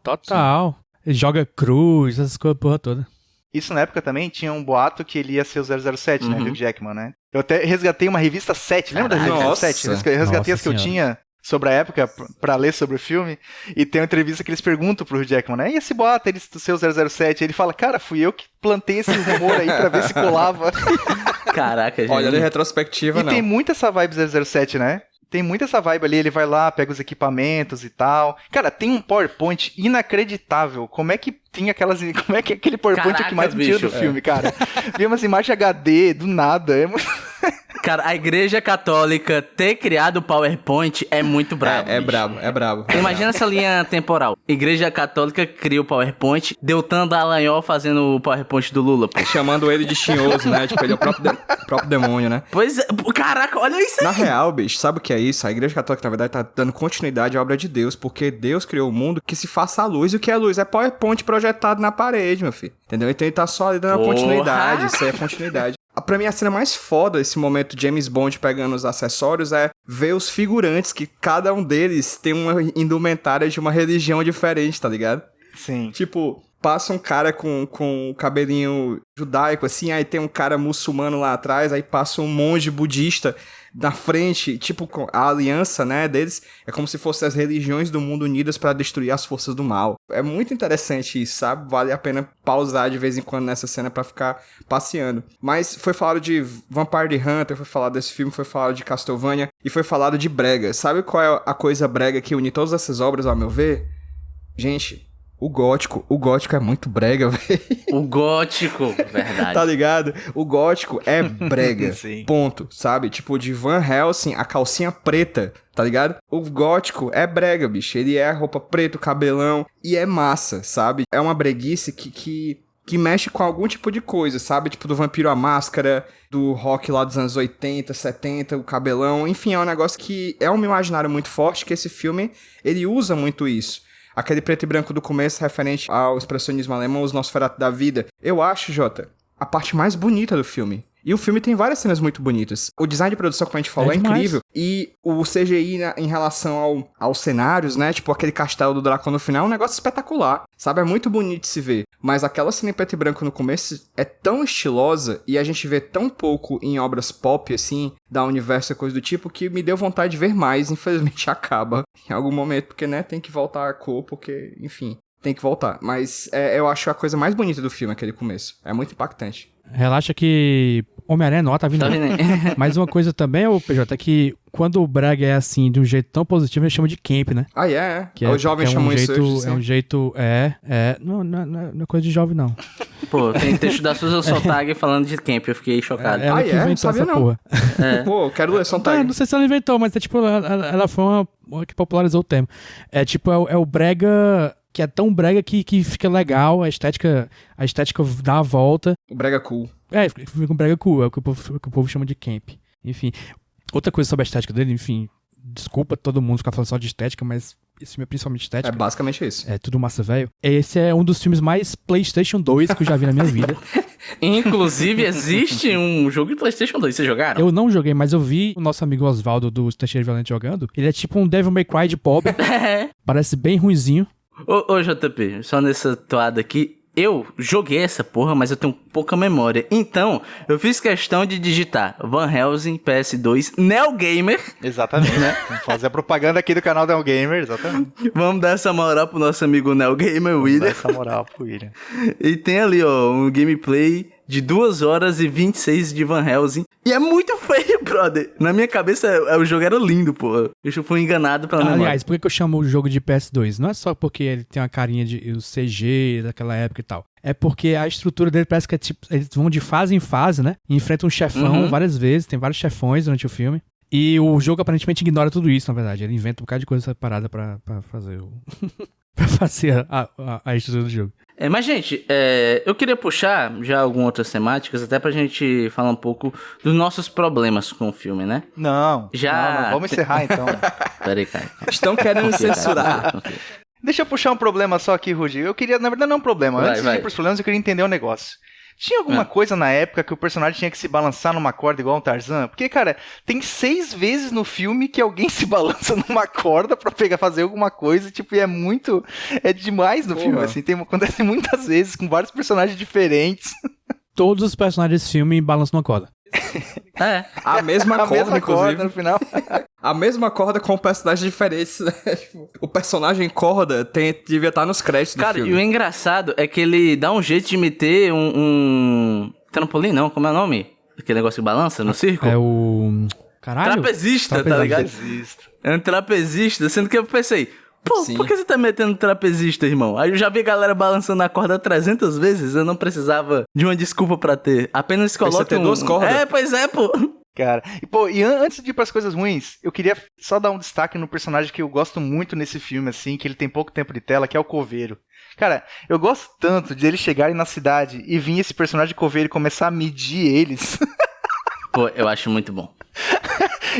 Total. Ele joga cruz, essas coisas, porra toda. Isso na época também tinha um boato que ele ia ser o 007, né? Hugh Jackman, né? Eu até resgatei uma revista 7, lembra da revista 7? Eu resgatei as que eu tinha sobre a época pra ler sobre o filme, e tem uma entrevista que eles perguntam pro Hugh Jackman, né? E esse boato, ele ser o 007? Ele fala, cara, fui eu que plantei esse rumor aí pra ver se colava. Caraca, gente. Olha, em retrospectiva, E não. tem muito essa vibe 007, né? Tem muito essa vibe ali, ele vai lá, pega os equipamentos e tal. Cara, tem um PowerPoint inacreditável. Como é que é aquele PowerPoint Caraca, que mais me tira do bicho. filme, cara? Vê umas imagens HD do nada. É muito... Cara, a Igreja Católica ter criado o PowerPoint é muito brabo. É bicho. brabo, é brabo. Imagina essa linha temporal. Igreja Católica cria o PowerPoint, Deltan Dallagnol fazendo o PowerPoint do Lula, pô. Chamando ele de chinhoso, né? Tipo, ele é o próprio demônio, né? Pois é, pô, caraca, olha isso aí. Na real, bicho, sabe o que é isso? A Igreja Católica, na verdade, tá dando continuidade à obra de Deus, porque Deus criou o mundo que se faça a luz. E o que é luz? É PowerPoint projetado na parede, meu filho. Entendeu? Então ele tá só ali dando a Porra! continuidade. Isso aí é continuidade. Pra mim, a cena mais foda desse momento James Bond pegando os acessórios é ver os figurantes, que cada um deles tem uma indumentária de uma religião diferente, tá ligado? Sim. Tipo, passa um cara com o cabelinho judaico, assim, aí tem um cara muçulmano lá atrás, aí passa um monge budista na frente, tipo, a aliança, né, deles é como se fossem as religiões do mundo unidas pra destruir as forças do mal. É muito interessante isso, sabe? Vale a pena pausar de vez em quando nessa cena pra ficar passeando. Mas foi falado de Vampire the Hunter, foi falado desse filme, foi falado de Castlevania e foi falado de brega. Sabe qual é a coisa brega que une todas essas obras, ao meu ver? Gente, o gótico é muito brega, velho. O gótico, verdade. Tá ligado? O gótico é brega. Sim. Ponto, sabe? Tipo, de Van Helsing, a calcinha preta, tá ligado? O gótico é brega, bicho. Ele é roupa preta, cabelão, e é massa, sabe? É uma breguice que mexe com algum tipo de coisa, sabe? Tipo, do Vampiro à Máscara, do rock lá dos anos 80, 70, o cabelão. Enfim, é um negócio que é um imaginário muito forte, que esse filme, ele usa muito isso. Aquele preto e branco do começo, referente ao expressionismo alemão, os Nosferatu da vida. Eu acho, Jota, a parte mais bonita do filme. E o filme tem várias cenas muito bonitas. O design de produção, como a gente falou, é incrível. E o CGI em relação aos cenários, né? Tipo, aquele castelo do Drácula no final é um negócio espetacular. Sabe? É muito bonito de se ver. Mas aquela cena em preto e branco no começo é tão estilosa e a gente vê tão pouco em obras pop, assim, da universo e coisa do tipo, que me deu vontade de ver mais. Infelizmente acaba em algum momento, porque, né, tem que voltar a cor, porque, enfim, tem que voltar. Mas eu acho a coisa mais bonita do filme, aquele começo. É muito impactante. Relaxa que Homem-Aranha tá vindo. Tá vendo aí? Mas uma coisa também, ô PJ, é que quando o brega é assim, de um jeito tão positivo, eles chamam de camp, né? Ah, é? Que Os jovens chamam isso hoje. É um jeito, não é coisa de jovem, não. Pô, tem texto da Susan Sontag falando de camp, eu fiquei chocado. Ela que inventou Sabia essa não. porra. Pô, quero ler Sontag. Não sei se ela inventou, mas é tipo, ela foi uma que popularizou o termo. É tipo, é o brega que é tão brega que fica legal, a estética dá a volta. O brega cool. Fica um brega cool, é o que o povo chama de camp. Enfim, outra coisa sobre a estética dele, enfim, desculpa todo mundo ficar falando só de estética, mas esse filme é principalmente estética. É basicamente isso. É tudo massa velho. Esse é um dos filmes mais PlayStation 2 que eu já vi na minha vida. Inclusive, existe um jogo de PlayStation 2, vocês jogaram? Eu não joguei, mas eu vi o nosso amigo Osvaldo do Teixeira Violento jogando. Ele é tipo um Devil May Cry de pobre. Parece bem ruinzinho. Ô, JP, só nessa toada aqui, eu joguei essa porra, mas eu tenho pouca memória. Então, eu fiz questão de digitar Van Helsing, PS2, Neo Gamer. Exatamente, né? Vamos fazer a propaganda aqui do canal Neo Gamer, exatamente. Vamos dar essa moral pro nosso amigo Neo Gamer, Vamos dar William. essa moral pro William. E tem ali, ó, um gameplay de 2 horas e 26 de Van Helsing. E é muito feio, brother. Na minha cabeça, o jogo era lindo, pô. Eu fui enganado pela memória. Aliás, por que eu chamo o jogo de PS2? Não é só porque ele tem uma carinha de o CG daquela época e tal. É porque a estrutura dele parece que é tipo... Eles vão de fase em fase, né? E enfrentam um chefão várias vezes. Tem vários chefões durante o filme. E o jogo aparentemente ignora tudo isso, na verdade. Ele inventa um bocado de coisa separada pra fazer o... pra fazer a estrutura do jogo. Mas, gente, eu queria puxar já algumas outras temáticas, até pra gente falar um pouco dos nossos problemas com o filme, né? Não, vamos encerrar então. Peraí, cara. Estão querendo Confia, censurar. cara, confia. Deixa eu puxar um problema só aqui, Rudy. Eu queria, na verdade não é um problema, antes de ir pros problemas eu queria entender um negócio. Tinha alguma coisa na época que o personagem tinha que se balançar numa corda igual um Tarzan? Porque, cara, tem 6 vezes no filme que alguém se balança numa corda pra fazer alguma coisa, tipo, e é muito... É demais no filme, assim, acontece muitas vezes com vários personagens diferentes. Todos os personagens desse filme balançam numa corda. A mesma corda, inclusive. Corda no final. A mesma corda com personagens diferentes, né? O personagem corda devia estar nos créditos do Cara, filme. e o engraçado é que ele dá um jeito de meter um trampolim, não? Como é o nome? Aquele negócio que balança no circo? É o... Caralho. Trapezista, tá ligado? É um trapezista, sendo que eu pensei... Pô, Sim. por que você tá metendo trapezista, irmão? Aí eu já vi a galera balançando a corda 300 vezes, eu não precisava de uma desculpa pra ter. Apenas coloque ter 2 cordas. Pois é, pô. Cara, e antes de ir pras coisas ruins, eu queria só dar um destaque no personagem que eu gosto muito nesse filme, assim, que ele tem pouco tempo de tela, que é o Coveiro. Cara, eu gosto tanto de eles chegarem na cidade e vir esse personagem Coveiro e começar a medir eles. Pô, eu acho muito bom.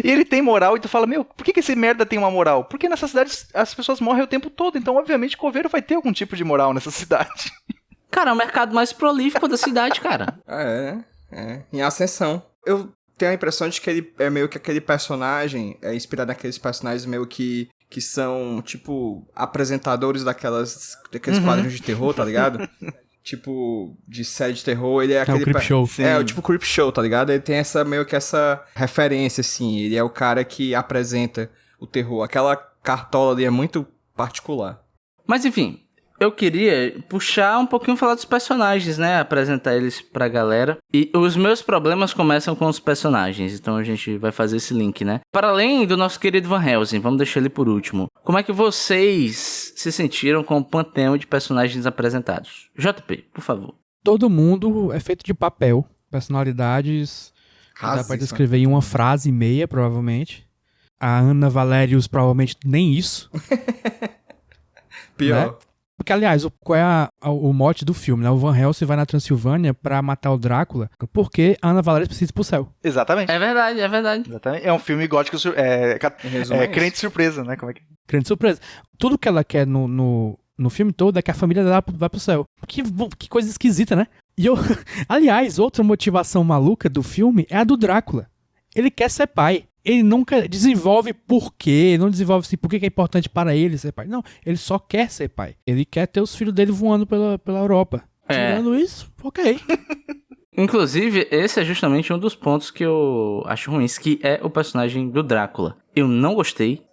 E ele tem moral, e tu fala, meu, por que esse merda tem uma moral? Porque nessa cidade as pessoas morrem o tempo todo, então obviamente Coveiro vai ter algum tipo de moral nessa cidade. Cara, é o mercado mais prolífico da cidade, cara. Em ascensão. Eu tenho a impressão de que ele é meio que aquele personagem, é inspirado naqueles personagens meio que são, tipo, apresentadores daqueles quadrinhos de terror, tá ligado? Tipo, de série de terror, ele é aquele... o Creep Show. É, o tipo Creep Show, tá ligado? Ele tem meio que essa referência, assim. Ele é o cara que apresenta o terror. Aquela cartola ali é muito particular. Mas enfim, eu queria puxar um pouquinho, falar dos personagens, né? Apresentar eles pra galera. E os meus problemas começam com os personagens, então a gente vai fazer esse link, né? Para além do nosso querido Van Helsing, vamos deixar ele por último. Como é que vocês se sentiram com o panteão de personagens apresentados? JP, por favor. Todo mundo é feito de papel. Personalidades... Dá pra descrever em uma frase e meia, provavelmente. A Ana Valérius, provavelmente, nem isso. Pior. Né? Porque, aliás, qual é o mote do filme, né? O Van Helsing vai na Transilvânia pra matar o Drácula, porque a Ana Valérius precisa ir pro céu. Exatamente. É verdade, é verdade. Exatamente. É um filme gótico, crente surpresa, né? Como é que... Grande surpresa. Tudo que ela quer no filme todo é que a família dela vai pro céu. Que coisa esquisita, né? E aliás, outra motivação maluca do filme é a do Drácula. Ele quer ser pai. Ele nunca desenvolve por quê, não desenvolve assim, por que é importante para ele ser pai. Não, ele só quer ser pai. Ele quer ter os filhos dele voando pela Europa. Tirando isso, ok. Inclusive, esse é justamente um dos pontos que eu acho ruins, que é o personagem do Drácula. Eu não gostei.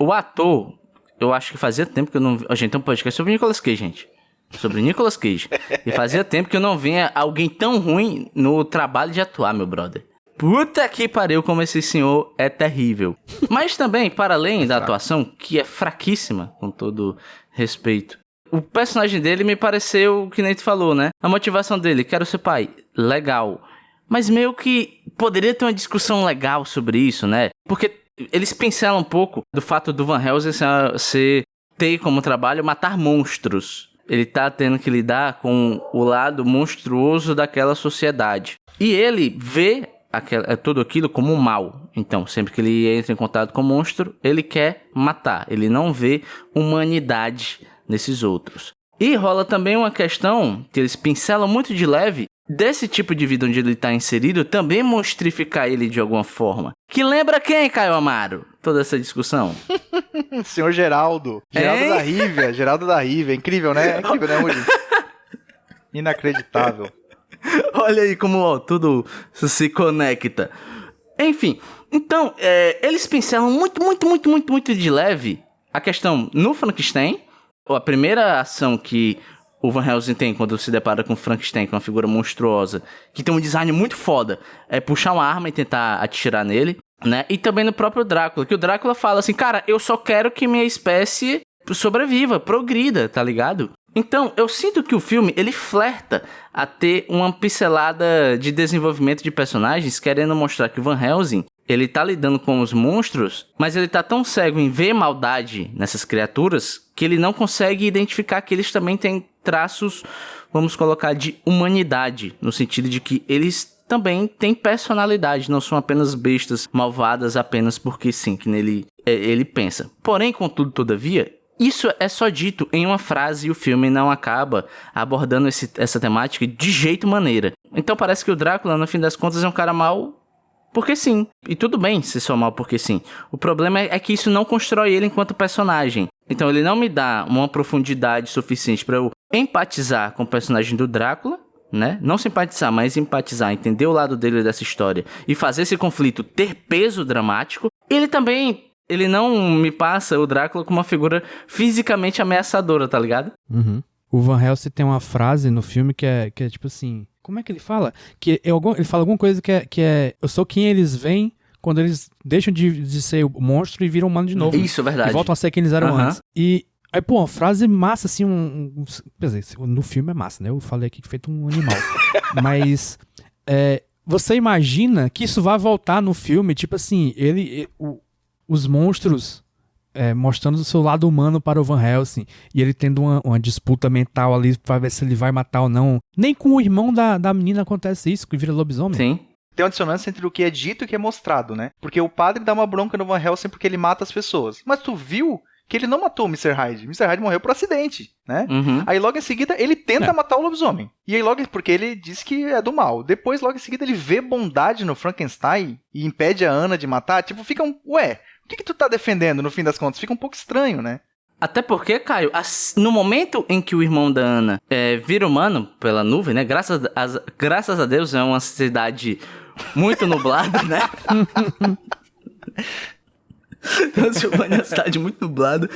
O ator, eu acho que fazia tempo que eu não... Gente, tem um podcast sobre Nicolas Cage, gente. Sobre Nicolas Cage. E fazia tempo que eu não via alguém tão ruim no trabalho de atuar, meu brother. Puta que pariu, como esse senhor é terrível. Mas também, para além da atuação, que é fraquíssima, com todo respeito, o personagem dele me pareceu, que nem tu falou, né? A motivação dele, quero ser pai, legal. Mas meio que poderia ter uma discussão legal sobre isso, né? Porque eles pincelam um pouco do fato do Van Helsing ter como trabalho matar monstros. Ele tá tendo que lidar com o lado monstruoso daquela sociedade. E ele vê tudo aquilo como um mal. Então, sempre que ele entra em contato com o monstro, ele quer matar. Ele não vê humanidade nesses outros. E rola também uma questão que eles pincelam muito de leve desse tipo de vida onde ele está inserido, também monstrificar ele de alguma forma. Que lembra quem, Caio Amaro? Toda essa discussão. Senhor Geraldo. Geraldo da Rívia. Incrível, né? Incrível, né, Rudi? Inacreditável. Olha aí como tudo se conecta. Enfim, então, eles pincelam muito de leve a questão no Frankenstein. A primeira ação que o Van Helsing tem quando se depara com Frankenstein, que é uma figura monstruosa, que tem um design muito foda, é puxar uma arma e tentar atirar nele, né? E também no próprio Drácula, que o Drácula fala assim, cara, eu só quero que minha espécie sobreviva, progrida, tá ligado? Então, eu sinto que o filme, ele flerta a ter uma pincelada de desenvolvimento de personagens, querendo mostrar que o Van Helsing, ele tá lidando com os monstros, mas ele tá tão cego em ver maldade nessas criaturas, que ele não consegue identificar que eles também têm traços, vamos colocar, de humanidade, no sentido de que eles também têm personalidade, não são apenas bestas malvadas apenas porque sim, que nele ele pensa. Porém, contudo, todavia, isso é só dito em uma frase e o filme não acaba abordando essa temática de jeito maneira. Então parece que o Drácula, no fim das contas, é um cara mau porque sim. E tudo bem ser só mal porque sim. O problema é que isso não constrói ele enquanto personagem. Então ele não me dá uma profundidade suficiente para eu empatizar com o personagem do Drácula, né? Não simpatizar, mas empatizar, entender o lado dele dessa história e fazer esse conflito ter peso dramático. Ele não me passa o Drácula como uma figura fisicamente ameaçadora, tá ligado? Uhum. O Van Helsing tem uma frase no filme que é tipo assim... Como é que ele fala? Ele fala alguma coisa que é... Eu sou quem eles veem quando eles deixam de ser o monstro e viram humano de novo. Isso, é verdade. E voltam a ser quem eles eram antes. E aí, pô, uma frase massa, assim, quer dizer, no filme é massa, né? Eu falei aqui que feito um animal. Mas... você imagina que isso vai voltar no filme, tipo assim, os monstros mostrando o seu lado humano para o Van Helsing e ele tendo uma disputa mental ali pra ver se ele vai matar ou não. Nem com o irmão da menina acontece isso, que vira lobisomem. Sim. Tem uma dissonância entre o que é dito e o que é mostrado, né? Porque o padre dá uma bronca no Van Helsing porque ele mata as pessoas. Mas tu viu que ele não matou o Mr. Hyde. O Mr. Hyde morreu por acidente, né? Uhum. Aí logo em seguida ele tenta matar o lobisomem. E aí logo, porque ele diz que é do mal. Depois, logo em seguida, ele vê bondade no Frankenstein e impede a Ana de matar. Tipo, fica o que tu tá defendendo no fim das contas? Fica um pouco estranho, né? Até porque, Caio, no momento em que o irmão da Ana vira humano pela nuvem, né? Graças a Deus, é uma cidade muito nublada, né? Transilvânia é uma cidade muito nublada.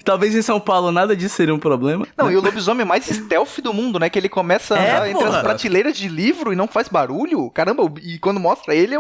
Talvez em São Paulo nada disso seria um problema. Não, e o lobisomem mais stealth do mundo, né? Que ele começa a andar entre as prateleiras de livro e não faz barulho. Caramba, e quando mostra ele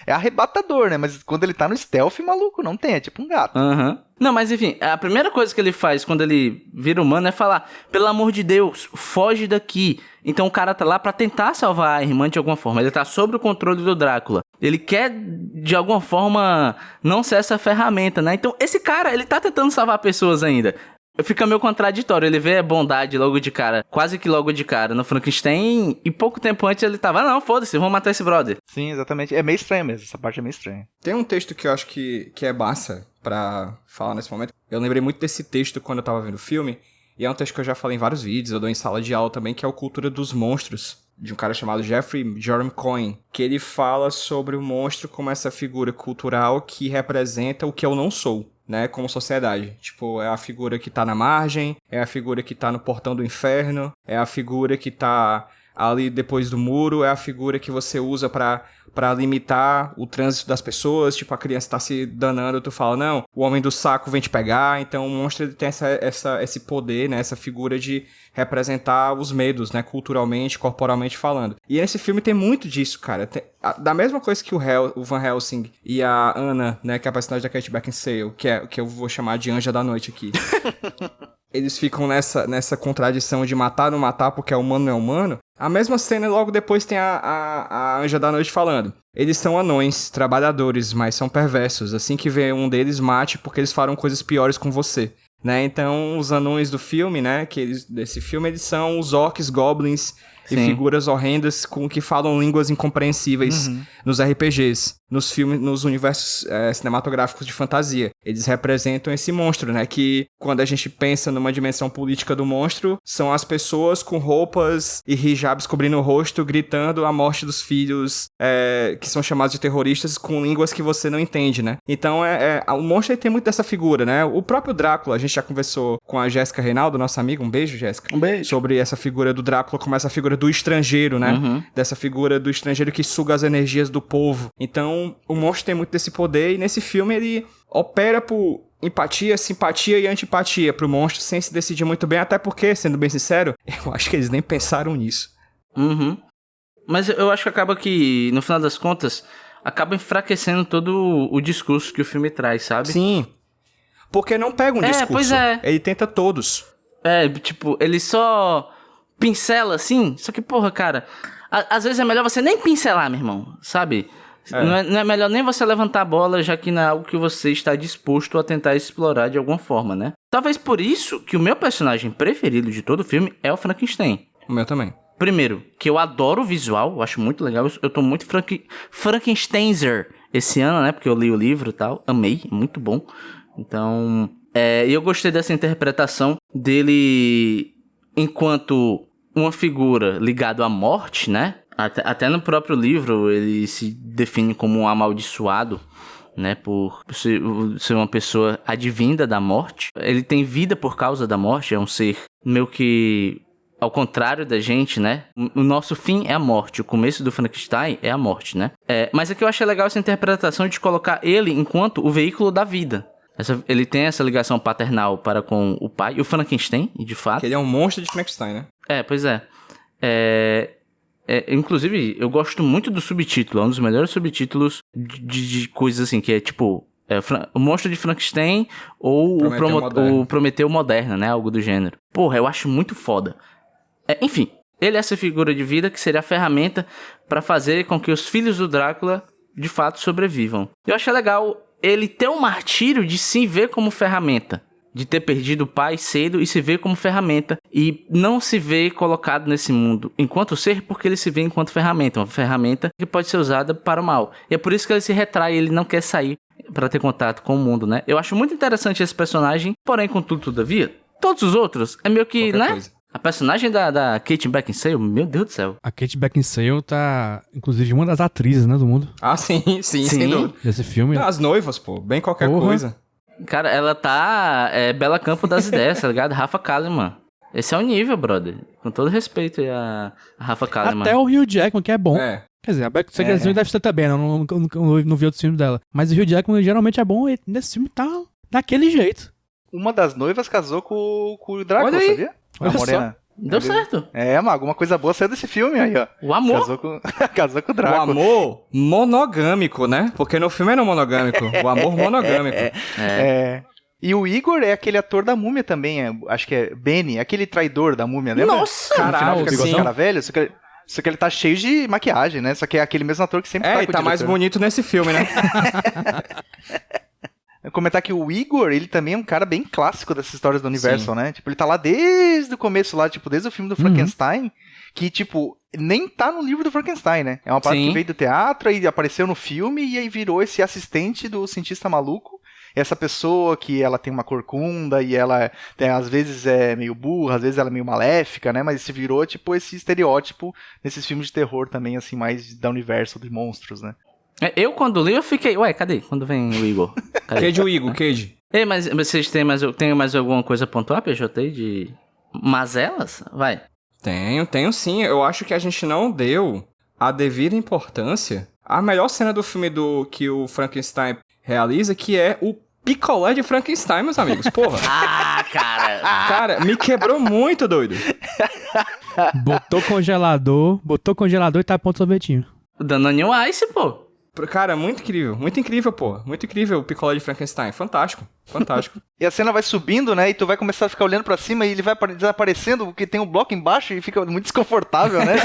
é arrebatador, né? Mas quando ele tá no stealth, maluco, não tem. É tipo um gato. Uhum. Não, mas enfim, a primeira coisa que ele faz quando ele vira humano é falar: pelo amor de Deus, foge daqui. Então o cara tá lá pra tentar salvar a irmã de alguma forma. Ele tá sob o controle do Drácula. Ele quer, de alguma forma, não ser essa ferramenta, né? Então esse cara, ele tá tentando salvar pessoas ainda. Fica meio contraditório. Ele vê a bondade logo de cara, quase que logo de cara, no Frankenstein. E pouco tempo antes ele tava: não, foda-se, vamos matar esse brother. Sim, exatamente. É meio estranho mesmo. Essa parte é meio estranha. Tem um texto que eu acho que é massa pra falar nesse momento. Eu lembrei muito desse texto quando eu tava vendo o filme. E é um texto que eu já falei em vários vídeos, eu dou em sala de aula também, que é o Cultura dos Monstros, de um cara chamado Jeffrey Jerome Coyne, que ele fala sobre o monstro como essa figura cultural que representa o que eu não sou, né, como sociedade. Tipo, é a figura que tá na margem, é a figura que tá no portão do inferno, é a figura que tá ali depois do muro, é a figura que você usa pra limitar o trânsito das pessoas. Tipo, a criança tá se danando, tu fala: não, o homem do saco vem te pegar. Então o monstro ele tem esse poder, né, essa figura de representar os medos, né, culturalmente, corporalmente falando. E esse filme tem muito disso, cara. Da mesma coisa que o Van Helsing e a Anna, né, que é a personagem da Kate Beckinsale, que eu vou chamar de Anja da Noite aqui. Eles ficam nessa contradição de matar ou não matar porque é humano não é humano. A mesma cena, logo depois tem a Anja da Noite falando: eles são anões, trabalhadores, mas são perversos. Assim que vê um deles, mate, porque eles farão coisas piores com você. Né? Então, os anões do filme, né, desse filme, eles são os orcs, goblins e figuras horrendas que falam línguas incompreensíveis nos RPGs, nos filmes, nos universos cinematográficos de fantasia. Eles representam esse monstro, né? Que quando a gente pensa numa dimensão política do monstro, são as pessoas com roupas e hijabs cobrindo o rosto, gritando a morte dos filhos, que são chamados de terroristas, com línguas que você não entende, né? Então, o monstro tem muito dessa figura, né? O próprio Drácula, a gente já conversou com a Jéssica Reinaldo, nossa amiga, um beijo, Jéssica. Um beijo. Sobre essa figura do Drácula como essa figura do estrangeiro, né? Uhum. Dessa figura do estrangeiro que suga as energias do povo. Então, o monstro tem muito desse poder e nesse filme ele opera por empatia, simpatia e antipatia pro monstro sem se decidir muito bem, até porque, sendo bem sincero, eu acho que eles nem pensaram nisso. Uhum. Mas eu acho que acaba que, no final das contas, acaba enfraquecendo todo o discurso que o filme traz, sabe? Sim. Porque não pega um discurso. Pois é. Ele tenta todos. Tipo, ele só pincela assim, só que, porra, cara, às vezes é melhor você nem pincelar, meu irmão, sabe? Não é melhor nem você levantar a bola, já que não é algo que você está disposto a tentar explorar de alguma forma, né? Talvez por isso que o meu personagem preferido de todo o filme é o Frankenstein. O meu também. Primeiro, que eu adoro o visual, eu acho muito legal, eu tô muito Frankensteiner esse ano, né? Porque eu li o livro e tal, amei, muito bom. Então, eu gostei dessa interpretação dele enquanto uma figura ligada à morte, né? Até no próprio livro ele se define como um amaldiçoado, né? Por ser uma pessoa advinda da morte. Ele tem vida por causa da morte, é um ser meio que ao contrário da gente, né? O nosso fim é a morte, o começo do Frankenstein é a morte, né? Mas aqui eu achei legal essa interpretação de colocar ele enquanto o veículo da vida. Ele tem essa ligação paternal para com o pai, e o Frankenstein, de fato. Que ele é um monstro de Frankenstein, né? Pois é. Inclusive, eu gosto muito do subtítulo, é um dos melhores subtítulos de coisas assim, que é tipo... o monstro de Frankenstein ou o Prometeu moderno, né? Algo do gênero. Porra, eu acho muito foda. Enfim, ele é essa figura de vida que seria a ferramenta para fazer com que os filhos do Drácula de fato sobrevivam. Eu achei legal ele ter um martírio de se ver como ferramenta. De ter perdido o pai cedo e se ver como ferramenta. E não se ver colocado nesse mundo enquanto ser, porque ele se vê enquanto ferramenta. Uma ferramenta que pode ser usada para o mal. E é por isso que ele se retrai, ele não quer sair para ter contato com o mundo, né? Eu acho muito interessante esse personagem, porém, contudo, todavia, todos os outros é meio que, Qualquer né? coisa. A personagem da Kate Beckinsale, meu Deus do céu. A Kate Beckinsale tá, inclusive, uma das atrizes, né, do mundo. Ah, sim, sem dúvida. Desse filme. As noivas, pô, bem qualquer coisa. Cara, ela tá Bela Campo das ideias, tá ligado? Rafa Kalimann. Esse é o nível, brother. Com todo respeito a Rafa Kalimann. Até o Hugh Jackman, que é bom. É. Quer dizer, a Beckinsale deve ser também, né? Eu não vi outros filmes dela. Mas o Hugh Jackman geralmente é bom e nesse filme tá daquele jeito. Uma das noivas casou com o Drácula, Olha aí. sabia? Olha A morena. Deu certo. Mas alguma coisa boa saiu desse filme aí, ó. O amor. Casou com o O Drácula. amor monogâmico, né? Porque no filme é não monogâmico. O amor monogâmico. E o Igor é aquele ator da Múmia também, acho que é Benny, aquele traidor da Múmia, lembra? Nossa! No final fica com sim. esse cara velho, só que ele tá cheio de maquiagem, né? Só que é aquele mesmo ator que sempre tá E com o tá mais diretor. bonito nesse filme, né? Comentar que o Igor, ele também é um cara bem clássico dessas histórias do Universal, né? Tipo, ele tá lá desde o começo lá, tipo, desde o filme do Frankenstein, que, tipo, nem tá no livro do Frankenstein, né? É uma parada Sim. que veio do teatro, aí apareceu no filme, e aí virou esse assistente do cientista maluco. Essa pessoa que ela tem uma corcunda, e ela às vezes é meio burra, às vezes ela é meio maléfica, né? Mas se virou, tipo, esse estereótipo nesses filmes de terror também, assim, mais da Universal, de monstros, né? Eu, quando li, eu fiquei... Ué, cadê? Quando vem o Igor? Cadê? Cade o Igor, Cade. Ei, mas vocês têm mais alguma coisa a pontuar, PJ, aí de mazelas? Vai. Tenho sim. Eu acho que a gente não deu a devida importância à melhor cena do filme que o Frankenstein realiza, que é o picolé de Frankenstein, meus amigos. Porra. Cara. Cara, me quebrou muito, doido. Botou congelador e tá ponto sorvetinho. Danone Ice, pô. Cara, muito incrível, pô. Muito incrível o picolé de Frankenstein. Fantástico. E a cena vai subindo, né? E tu vai começar a ficar olhando pra cima e ele vai desaparecendo porque tem um bloco embaixo e fica muito desconfortável, né?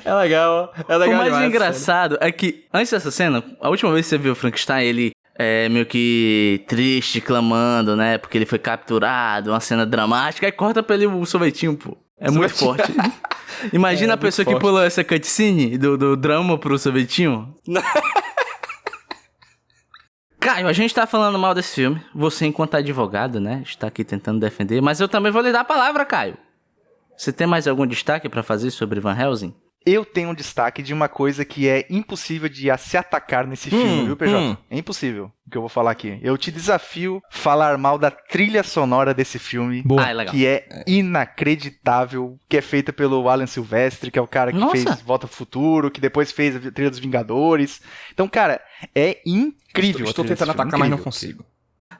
É legal. O mais demais, engraçado é que, antes dessa cena, a última vez que você viu o Frankenstein, ele é meio que triste, clamando, né? Porque ele foi capturado, uma cena dramática, aí corta pra ele o sorvetinho, pô. É muito forte. Imagina a pessoa que pulou essa cutscene do drama pro sorvetinho. Caio, a gente tá falando mal desse filme. Você, enquanto advogado, né? Está aqui tentando defender. Mas eu também vou lhe dar a palavra, Caio. Você tem mais algum destaque pra fazer sobre Van Helsing? eu tenho um destaque de uma coisa que é impossível de se atacar nesse filme, viu, PJ? É impossível o que eu vou falar aqui. Eu te desafio a falar mal da trilha sonora desse filme, Boa. Ah, é legal. que é inacreditável, que é feita pelo Alan Silvestre, que é o cara que Nossa. fez Volta ao Futuro, que depois fez a trilha dos Vingadores. Então, cara, é incrível. Estou a trilha tentando desse filme, atacar, mas não incrível. consigo.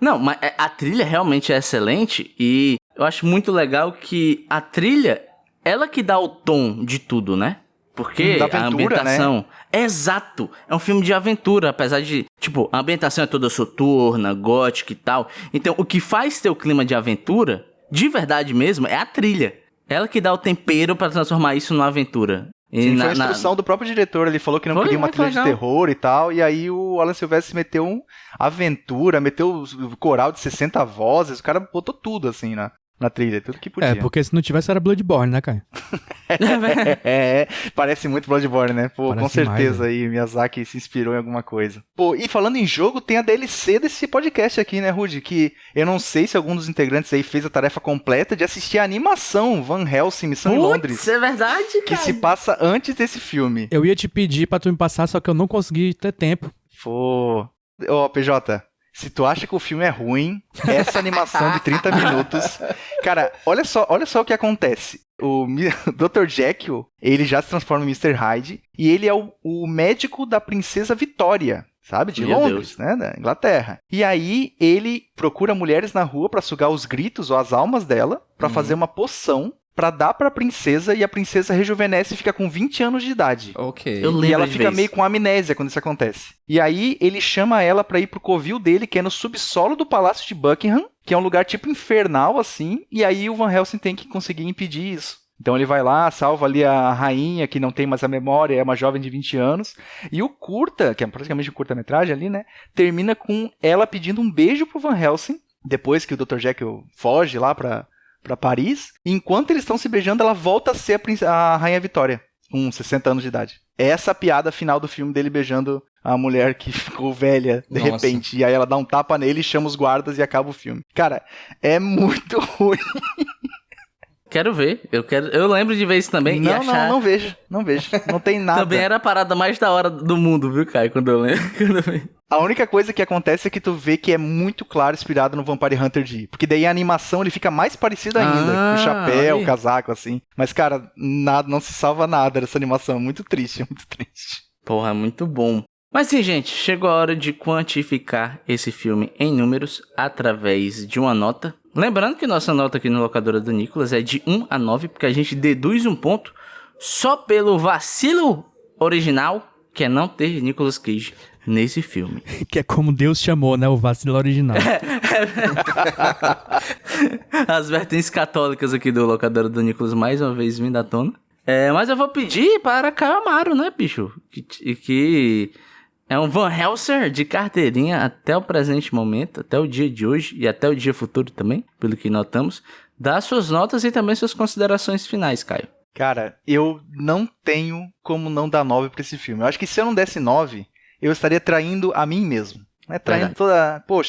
Não, mas a trilha realmente é excelente e eu acho muito legal que a trilha, ela que dá o tom de tudo, né? Porque Da a aventura, ambientação... Exato! É um filme de aventura, apesar de... Tipo, a ambientação é toda soturna, gótica e tal. Então, o que faz ter o clima de aventura, de verdade mesmo, é a trilha. Ela que dá o tempero pra transformar isso numa aventura. E Sim, foi a instrução do próprio diretor, ele falou que não Foi queria uma muito trilha legal. de terror e tal, e aí o Alan Silvestre meteu um aventura, meteu o coral de 60 vozes, o cara botou tudo assim na trilha, tudo que podia. É, porque se não tivesse era Bloodborne, né, Caio? Parece muito Bloodborne, né? Pô, Parece com certeza demais, aí, Miyazaki se inspirou em alguma coisa. Pô, e falando em jogo, tem a DLC desse podcast aqui, né, Rudy? Que eu não sei se algum dos integrantes aí fez a tarefa completa de assistir a animação Van Helsing, Missão em Londres, Putz, é verdade, que cara. se passa antes desse filme. Eu ia te pedir pra tu me passar, só que eu não consegui ter tempo. Pô. Ô, PJ, se tu acha que o filme é ruim, essa animação de 30 minutos. Cara, olha só o que acontece. O Dr. Jekyll, ele já se transforma em Mr. Hyde e ele é o médico da princesa Vitória, sabe? De Meu Londres, né? Da Inglaterra. E aí ele procura mulheres na rua pra sugar os gritos ou as almas dela pra fazer uma poção pra dar pra princesa e a princesa rejuvenesce e fica com 20 anos de idade. Ok. Eu E lembro ela de fica ver meio isso. com amnésia quando isso acontece. E aí ele chama ela pra ir pro covil dele, que é no subsolo do Palácio de Buckingham, que é um lugar tipo infernal assim, e aí o Van Helsing tem que conseguir impedir isso. Então ele vai lá, salva ali a rainha, que não tem mais a memória, é uma jovem de 20 anos, e o curta, que é praticamente um curta-metragem ali, né, termina com ela pedindo um beijo pro Van Helsing, depois que o Dr. Jekyll foge lá pra Paris, e enquanto eles estão se beijando, ela volta a ser a Rainha Vitória, com 60 anos de idade. Essa é a piada final do filme dele beijando a mulher que ficou velha de Nossa. repente. E aí ela dá um tapa nele, chama os guardas e acaba o filme. Cara, é muito ruim. Quero ver. Eu lembro de ver isso também e achar... Não vejo. Não tem nada. Também era a parada mais da hora do mundo, viu, Caio? Quando eu lembro. A única coisa que acontece é que tu vê que é muito claro inspirado no Vampire Hunter D. Porque daí a animação ele fica mais parecido ainda. Ah, Com o chapéu, aí. o casaco, assim. Mas, cara, nada, não se salva nada dessa animação. Muito triste, muito triste. Porra, muito bom. Mas sim, gente, chegou a hora de quantificar esse filme em números através de uma nota. Lembrando que nossa nota aqui no Locadora do Nicolas é de 1 a 9, porque a gente deduz um ponto só pelo vacilo original, que é não ter Nicolas Cage nesse filme. Que é como Deus chamou, né? O vacilo original. As vertentes católicas aqui do Locadora do Nicolas mais uma vez vindo à tona. Mas eu vou pedir para Caio Amaro, né, bicho? Que é um Van Helsing de carteirinha até o presente momento, até o dia de hoje e até o dia futuro também, pelo que notamos. Dá suas notas e também suas considerações finais, Caio. Cara, eu não tenho como não dar 9 pra esse filme. Eu acho que se eu não desse 9, eu estaria traindo a mim mesmo. Né? Traindo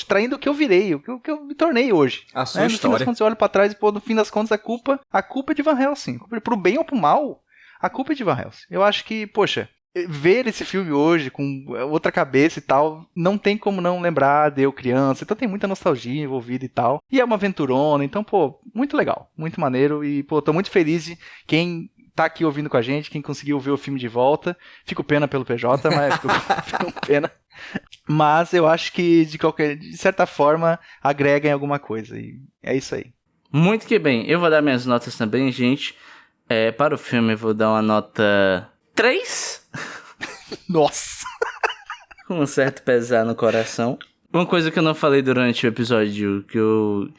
traindo o que eu virei, o que eu me tornei hoje. A sua No fim das história. contas, eu olho pra trás e, pô, no fim das contas, a culpa é de Van Helsing. Pro bem ou pro mal, a culpa é de Van Helsing. Eu acho que, poxa, ver esse filme hoje com outra cabeça e tal, não tem como não lembrar de eu criança, então tem muita nostalgia envolvida e tal, e é uma aventurona, então, pô, muito legal, muito maneiro, e, pô, tô muito feliz de quem tá aqui ouvindo com a gente, quem conseguiu ver o filme de volta, fico pena pelo PJ, mas fico pena, mas eu acho que, de certa forma, agrega em alguma coisa, e é isso aí. Muito que bem, eu vou dar minhas notas também, gente. Para o filme eu vou dar uma nota 3, Nossa! com um certo pesar no coração. Uma coisa que eu não falei durante o episódio, que eu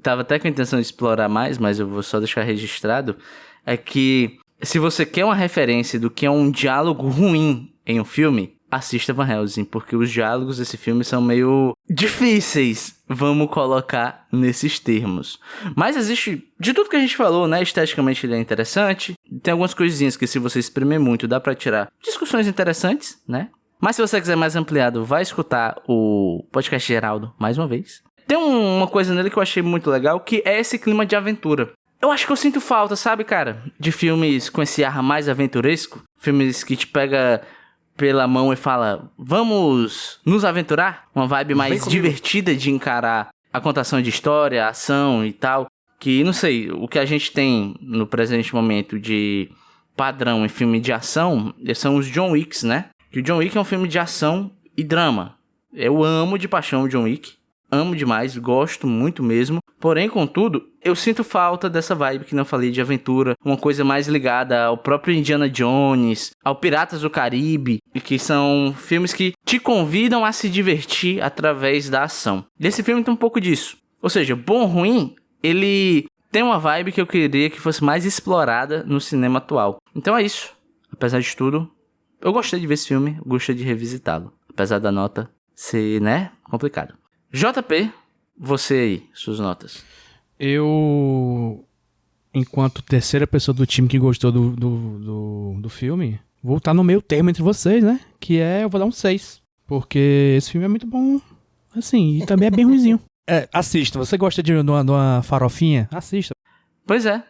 tava até com a intenção de explorar mais, mas eu vou só deixar registrado, é que se você quer uma referência do que é um diálogo ruim em um filme, assista Van Helsing, porque os diálogos desse filme são meio difíceis, vamos colocar nesses termos. Mas existe, de tudo que a gente falou, né, esteticamente ele é interessante, tem algumas coisinhas que se você espremer muito dá pra tirar discussões interessantes, né? Mas se você quiser mais ampliado, vai escutar o podcast Geraldo mais uma vez. Tem uma coisa nele que eu achei muito legal, que é esse clima de aventura. Eu acho que eu sinto falta, sabe, cara? De filmes com esse ar mais aventuresco. Filmes que te pega pela mão e fala, vamos nos aventurar? Uma vibe mais divertida de encarar a contação de história, a ação e tal. Que, não sei, o que a gente tem no presente momento de padrão em filme de ação são os John Wicks, né? Que o John Wick é um filme de ação e drama. Eu amo de paixão o John Wick. Amo demais, gosto muito mesmo. Porém, contudo, eu sinto falta dessa vibe que não falei de aventura. Uma coisa mais ligada ao próprio Indiana Jones, ao Piratas do Caribe. E que são filmes que te convidam a se divertir através da ação. E esse filme tem um pouco disso. Ou seja, bom ou ruim, ele tem uma vibe que eu queria que fosse mais explorada no cinema atual. Então é isso. Apesar de tudo, eu gostei de ver esse filme, gostei de revisitá-lo. Apesar da nota ser, né, complicado. JP, você aí, suas notas. Eu, enquanto terceira pessoa do time que gostou do filme, vou estar no meio termo entre vocês, né? Que é, eu vou dar um 6. Porque esse filme é muito bom, assim, e também é bem ruinzinho. Assista, você gosta de uma farofinha? Assista. Pois é.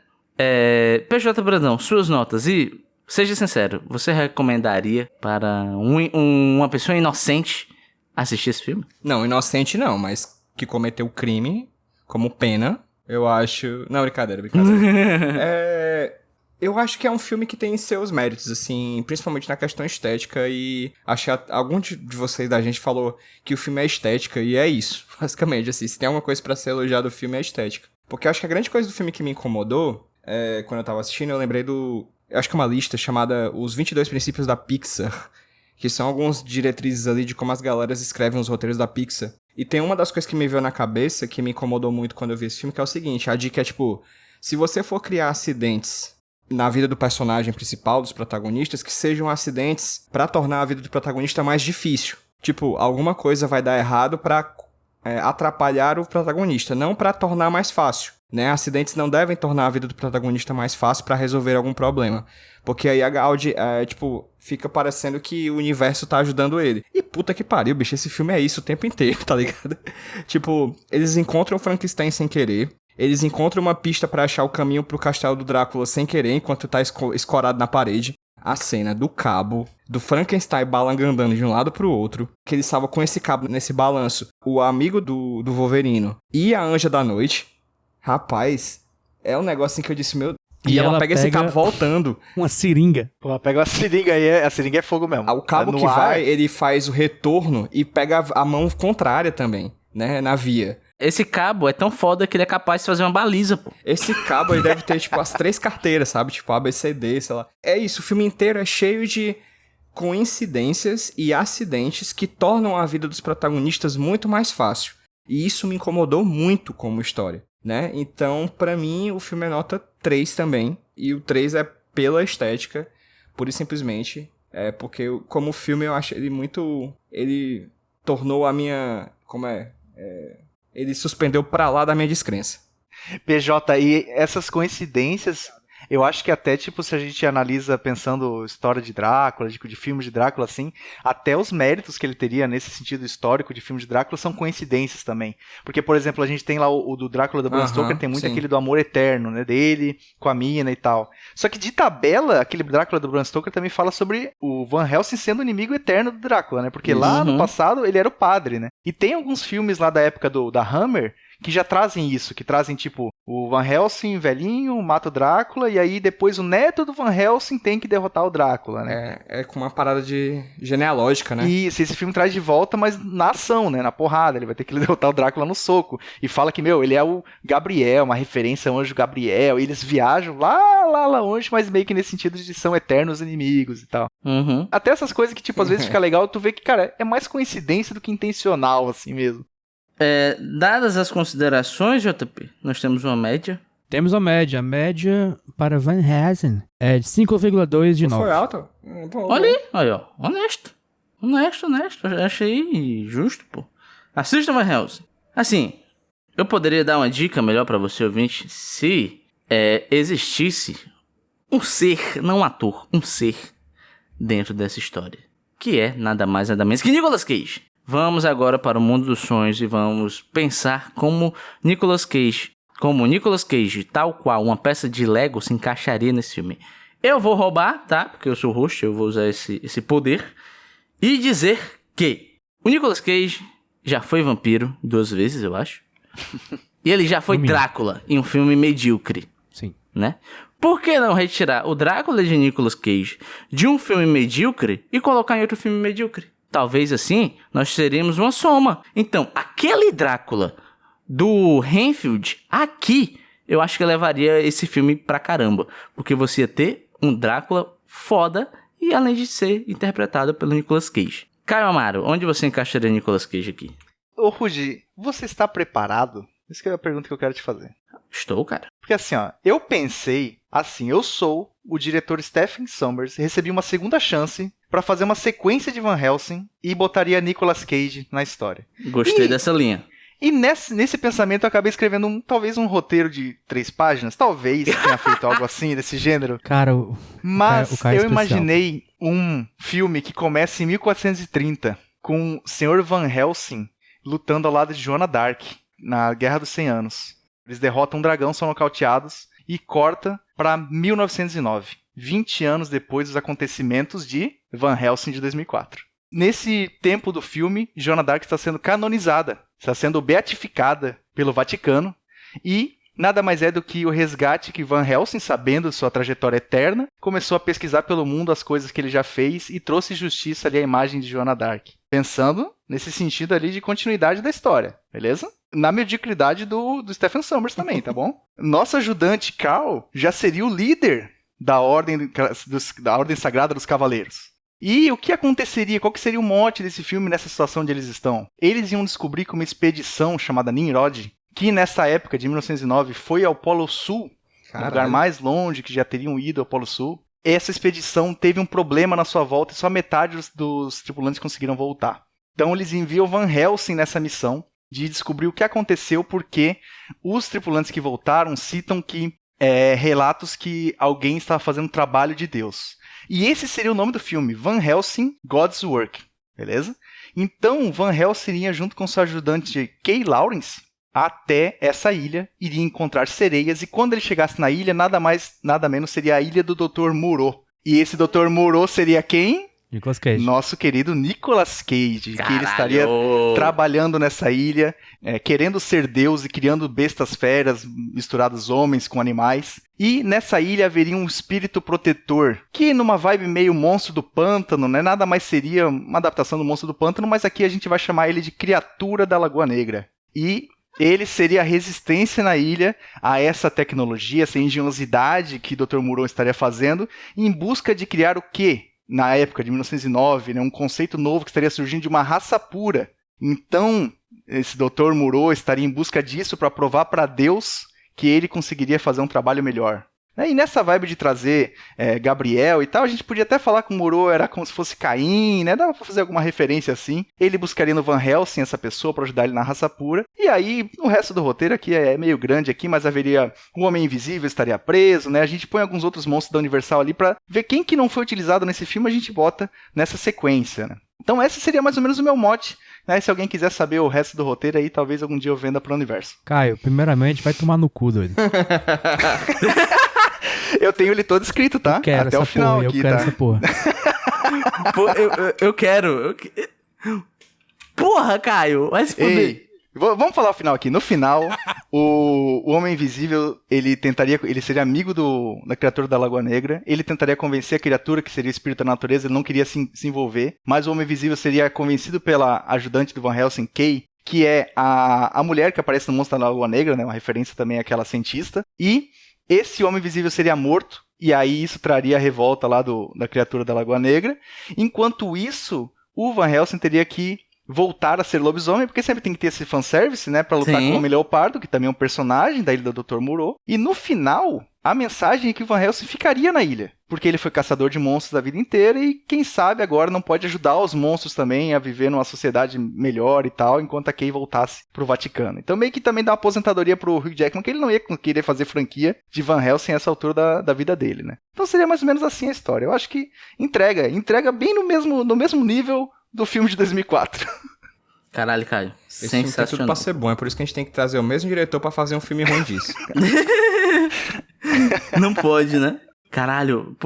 PJ Brandão, suas notas. E, seja sincero, você recomendaria para uma pessoa inocente assistir esse filme? Não, inocente não, mas que cometeu crime como pena, eu acho... Não, brincadeira. Eu acho que é um filme que tem seus méritos, assim, principalmente na questão estética, e acho que algum de vocês da gente falou que o filme é estética, e é isso, basicamente, assim, se tem alguma coisa pra ser elogiado do filme é estética. Porque eu acho que a grande coisa do filme que me incomodou, quando eu tava assistindo, eu lembrei eu acho que é uma lista chamada Os 22 Princípios da Pixar, que são alguns diretrizes ali de como as galeras escrevem os roteiros da Pixar. E tem uma das coisas que me veio na cabeça, que me incomodou muito quando eu vi esse filme, que é o seguinte, a dica é tipo, se você for criar acidentes na vida do personagem principal, dos protagonistas, que sejam acidentes pra tornar a vida do protagonista mais difícil. Tipo, alguma coisa vai dar errado pra atrapalhar o protagonista, não pra tornar mais fácil, né? Acidentes não devem tornar a vida do protagonista mais fácil pra resolver algum problema. Porque aí a Gaudi, fica parecendo que o universo tá ajudando ele. E puta que pariu, bicho, esse filme é isso o tempo inteiro, tá ligado? Tipo, eles encontram o Frankenstein sem querer, eles encontram uma pista pra achar o caminho pro castelo do Drácula sem querer, enquanto tá escorado na parede. A cena do cabo, do Frankenstein balangandando de um lado pro outro, que ele estava com esse cabo nesse balanço, o amigo do Wolverino e a Anja da Noite. Rapaz, é um negócio assim que eu disse, meu... E ela pega esse cabo voltando. Uma seringa. Pô, pega uma seringa aí, a seringa é fogo mesmo. O cabo que vai, ele faz o retorno e pega a mão contrária também, né, na via. Esse cabo é tão foda que ele é capaz de fazer uma baliza, pô. Esse cabo aí deve ter, tipo, as 3 carteiras, sabe? Tipo, ABCD, sei lá. É isso, o filme inteiro é cheio de coincidências e acidentes que tornam a vida dos protagonistas muito mais fácil. E isso me incomodou muito como história, né? Então, pra mim, o filme é nota 3 também. E o 3 é pela estética, pura e simplesmente. Porque, como filme, eu acho ele muito... Ele tornou a minha... Ele suspendeu pra lá da minha descrença. PJ, e essas coincidências, eu acho que até, tipo, se a gente analisa pensando história de Drácula, de filmes de Drácula, assim, até os méritos que ele teria nesse sentido histórico de filme de Drácula são coincidências também. Porque, por exemplo, a gente tem lá o do Drácula do Bram Stoker, tem muito aquele do amor eterno, né, dele com a mina e tal. Só que de tabela, aquele Drácula do Bram Stoker também fala sobre o Van Helsing sendo o inimigo eterno do Drácula, né, porque lá no passado ele era o padre, né. E tem alguns filmes lá da época da Hammer que já trazem isso, que trazem, tipo, o Van Helsing velhinho, mata o Drácula, e aí depois o neto do Van Helsing tem que derrotar o Drácula, né? É com uma parada de genealógica, né? Isso, esse filme traz de volta, mas na ação, né? Na porrada, ele vai ter que derrotar o Drácula no soco. E fala que, ele é o Gabriel, uma referência ao anjo Gabriel, e eles viajam lá longe, mas meio que nesse sentido de são eternos inimigos e tal. Uhum. Até essas coisas que, tipo, às vezes fica legal, tu vê que, cara, é mais coincidência do que intencional, assim mesmo. Dadas as considerações, JP, nós temos uma média. Temos uma média. A média para Van Helsing é de 5,2 de 9. Foi alto? Olha aí, ó. Honesto. Achei justo, pô. Assista Van Helsing. Assim, eu poderia dar uma dica melhor pra você, ouvinte, se existisse um ser, não um ator, um ser dentro dessa história. Que é nada mais, nada menos que Nicolas Cage. Vamos agora para o mundo dos sonhos e vamos pensar como Nicolas Cage como Nicolas Cage, tal qual uma peça de Lego, se encaixaria nesse filme. Eu vou roubar, tá? Porque eu sou o host, eu vou usar esse poder. E dizer que o Nicolas Cage já foi vampiro 2 vezes, eu acho. E ele já foi Drácula em um filme medíocre. Sim. Né? Por que não retirar o Drácula de Nicolas Cage de um filme medíocre e colocar em outro filme medíocre? Talvez assim nós teríamos uma soma. Então, aquele Drácula do Renfield aqui, eu acho que levaria esse filme pra caramba. Porque você ia ter um Drácula foda e além de ser interpretado pelo Nicolas Cage. Caio Amaro, onde você encaixaria Nicolas Cage aqui? Ô, Rudy, você está preparado? Essa é a pergunta que eu quero te fazer. Estou, cara. Porque assim, ó, eu pensei, assim, eu sou o diretor Stephen Sommers, recebi uma segunda chance pra fazer uma sequência de Van Helsing e botaria Nicolas Cage na história. Gostei dessa linha. E nesse pensamento eu acabei escrevendo talvez um roteiro de 3 páginas, talvez tenha feito algo assim, desse gênero. Cara, Mas o Caio é eu especial. imaginei um filme que começa em 1430, com o Sr. Van Helsing lutando ao lado de Joana d'Arc, na Guerra dos 100 Anos. Eles derrotam um dragão, são nocauteados e corta para 1909, 20 anos depois dos acontecimentos de Van Helsing de 2004. Nesse tempo do filme, Joana d'Arc está sendo canonizada, está sendo beatificada pelo Vaticano e nada mais é do que o resgate que Van Helsing, sabendo sua trajetória eterna, começou a pesquisar pelo mundo as coisas que ele já fez e trouxe justiça ali à imagem de Joana d'Arc, pensando nesse sentido ali de continuidade da história, beleza? Na mediocridade do Stephen Sommers também, tá bom? Nosso ajudante Carl já seria o líder da ordem sagrada dos cavaleiros. E o que aconteceria? Qual que seria o mote desse filme nessa situação onde eles estão? Eles iam descobrir que uma expedição chamada Nimrod, que nessa época de 1909 foi ao Polo Sul, o lugar mais longe que já teriam ido ao Polo Sul. Essa expedição teve um problema na sua volta e só metade dos tripulantes conseguiram voltar. Então eles enviam Van Helsing nessa missão de descobrir o que aconteceu, porque os tripulantes que voltaram citam que relatos que alguém estava fazendo trabalho de Deus. E esse seria o nome do filme, Van Helsing, God's Work, beleza? Então Van Helsing iria junto com seu ajudante Kay Lawrence até essa ilha, iria encontrar sereias, e quando ele chegasse na ilha, nada mais, nada menos, seria a ilha do Dr. Moreau. E esse Dr. Moreau seria quem? Nicolas Cage. Nosso querido Nicolas Cage, Caralho. que ele estaria trabalhando nessa ilha, querendo ser Deus e criando bestas feras, misturados homens com animais. E nessa ilha haveria um espírito protetor, que numa vibe meio monstro do pântano, né? Nada mais seria uma adaptação do monstro do pântano, mas aqui a gente vai chamar ele de criatura da Lagoa Negra. E ele seria a resistência na ilha a essa tecnologia, essa engenhosidade que Dr. Moreau estaria fazendo, em busca de criar o quê? Na época de 1909, né, um conceito novo que estaria surgindo de uma raça pura. Então, esse Dr. Moreau estaria em busca disso para provar para Deus que ele conseguiria fazer um trabalho melhor. E nessa vibe de trazer Gabriel e tal, a gente podia até falar que o Moreau era como se fosse Caim, né? Dava pra fazer alguma referência assim. Ele buscaria no Van Helsing essa pessoa para ajudar ele na raça pura. E aí, o resto do roteiro aqui é meio grande aqui, mas haveria o Homem Invisível estaria preso, né? A gente põe alguns outros monstros da Universal ali pra ver quem que não foi utilizado nesse filme, a gente bota nessa sequência, né? Então esse seria mais ou menos o meu mote, né? Se alguém quiser saber o resto do roteiro aí, talvez algum dia eu venda pro universo. Caio, primeiramente, vai tomar no cu, doido. Eu tenho ele todo escrito, tá? Eu quero até essa o final porra, aqui, eu quero tá? essa porra. Pô, eu quero. Porra, Caio, vai se fuder. Ei, vamos falar o final aqui. No final, o Homem Invisível, ele seria amigo da criatura da Lagoa Negra, ele tentaria convencer a criatura, que seria o espírito da natureza, ele não queria se envolver, mas o Homem Invisível seria convencido pela ajudante do Van Helsing, Kay, que é a mulher que aparece no Monstro da Lagoa Negra, né, uma referência também àquela cientista, e esse Homem Invisível seria morto, e aí isso traria a revolta lá da criatura da Lagoa Negra. Enquanto isso, o Van Helsing teria que voltar a ser lobisomem, porque sempre tem que ter esse fanservice, né, pra lutar Sim. com o Homem Leopardo, que também é um personagem da ilha do Dr. Moreau. E no final, a mensagem é que o Van Helsing ficaria na ilha, porque ele foi caçador de monstros a vida inteira e quem sabe agora não pode ajudar os monstros também a viver numa sociedade melhor e tal, enquanto a Kay voltasse pro Vaticano. Então meio que também dá uma aposentadoria pro Hugh Jackman, que ele não ia querer fazer franquia de Van Helsing a essa altura da vida dele, né. Então seria mais ou menos assim a história. Eu acho que entrega bem no mesmo nível do filme de 2004. Caralho, Caio. Esse filme tem tudo Sensacional. pra ser bom, é por isso que a gente tem que trazer o mesmo diretor pra fazer um filme ruim disso. Não pode, né? Caralho,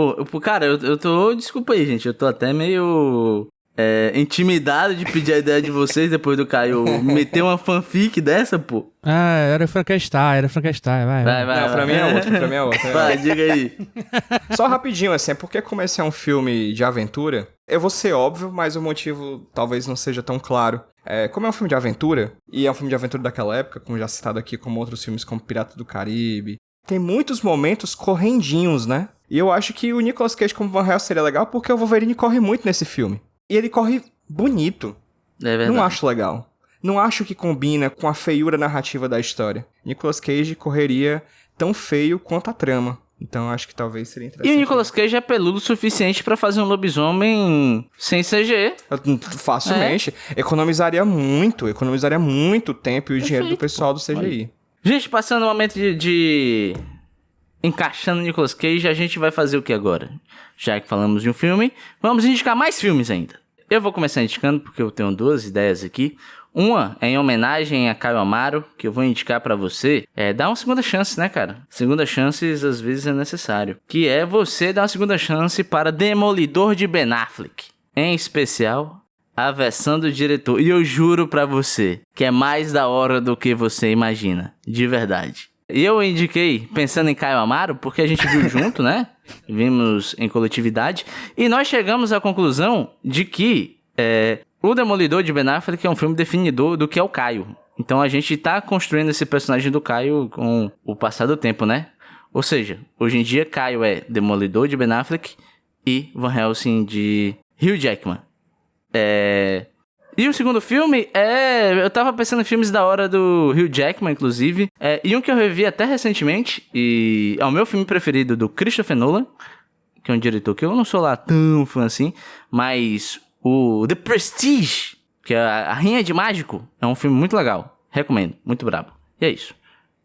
cara, eu tô... Desculpa aí, gente, eu tô até meio... intimidado de pedir a ideia de vocês depois do Caio meter uma fanfic dessa, pô. Ah, era Frankenstein, vai. Não, pra mim é outro. Vai, diga aí. Só rapidinho, assim, é porque como esse é um filme de aventura, eu vou ser óbvio, mas o motivo talvez não seja tão claro. Como é um filme de aventura, e é um filme de aventura daquela época, como já citado aqui, como outros filmes como Pirata do Caribe, tem muitos momentos correndinhos, né? E eu acho que o Nicolas Cage como Van Helsing seria legal porque o Wolverine corre muito nesse filme. E ele corre bonito. É verdade. Não acho legal. Não acho que combina com a feiura narrativa da história. Nicolas Cage correria tão feio quanto a trama. Então acho que talvez seria interessante. E o Nicolas Cage é peludo o suficiente pra fazer um lobisomem sem CG. Facilmente. Economizaria muito tempo e o dinheiro do pessoal do CGI. Gente, passando o momento de encaixando o Nicolas Cage, a gente vai fazer o que agora? Já que falamos de um filme, vamos indicar mais filmes ainda. Eu vou começar indicando porque eu tenho duas ideias aqui. Uma é em homenagem a Caio Amaro, que eu vou indicar pra você. Dá uma segunda chance, né, cara? Segunda chances às vezes é necessário. Que é você dar uma segunda chance para Demolidor de Ben Affleck. Em especial, a versão do diretor. E eu juro pra você que é mais da hora do que você imagina. De verdade. E eu indiquei pensando em Caio Amaro porque a gente viu junto, né? Vimos em coletividade. E nós chegamos à conclusão de que o Demolidor de Ben Affleck é um filme definidor do que é o Caio. Então a gente tá construindo esse personagem do Caio com o passar do tempo, né? Ou seja, hoje em dia Caio é Demolidor de Ben Affleck e Van Helsing de Hugh Jackman. E o segundo filme eu tava pensando em filmes da hora do Hugh Jackman, inclusive. E um que eu revi até recentemente, e é o meu filme preferido do Christopher Nolan, que é um diretor que eu não sou lá tão fã assim, mas o The Prestige, que é a Rainha de Mágico, é um filme muito legal. Recomendo, muito brabo. E é isso.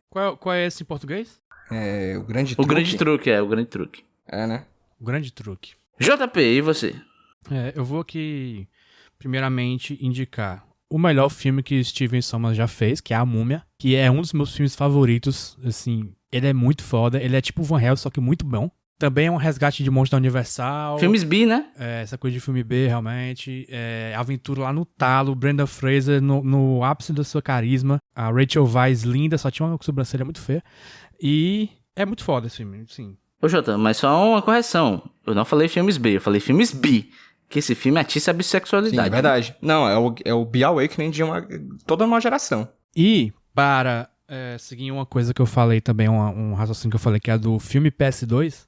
Qual é esse em português? O Grande O Truque. Grande Truque, o Grande Truque. Né? O Grande Truque. JP, e você? Eu vou aqui, primeiramente, indicar o melhor filme que Steven Sommers já fez, que é A Múmia, que é um dos meus filmes favoritos, assim, ele é muito foda, ele é tipo Van Helsing, só que muito bom. Também é um resgate de monstros da Universal. Filmes B, né? Essa coisa de filme B, realmente. Aventura lá no talo, Brenda Fraser no ápice da sua carisma. A Rachel Weisz linda, só tinha uma sobrancelha muito feia. E é muito foda esse filme, sim. Ô Jota, mas só uma correção. Eu não falei filmes B, eu falei filmes B. Que esse filme atiça a bissexualidade. Sim, é verdade. Não, é o Be Awakening de toda uma geração. E para seguir uma coisa que eu falei também, um raciocínio que eu falei, que é do filme PS2,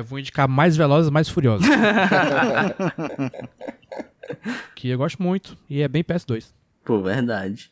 vou indicar Mais Velozes, Mais Furiosos. Que eu gosto muito, e é bem PS2. Pô, verdade.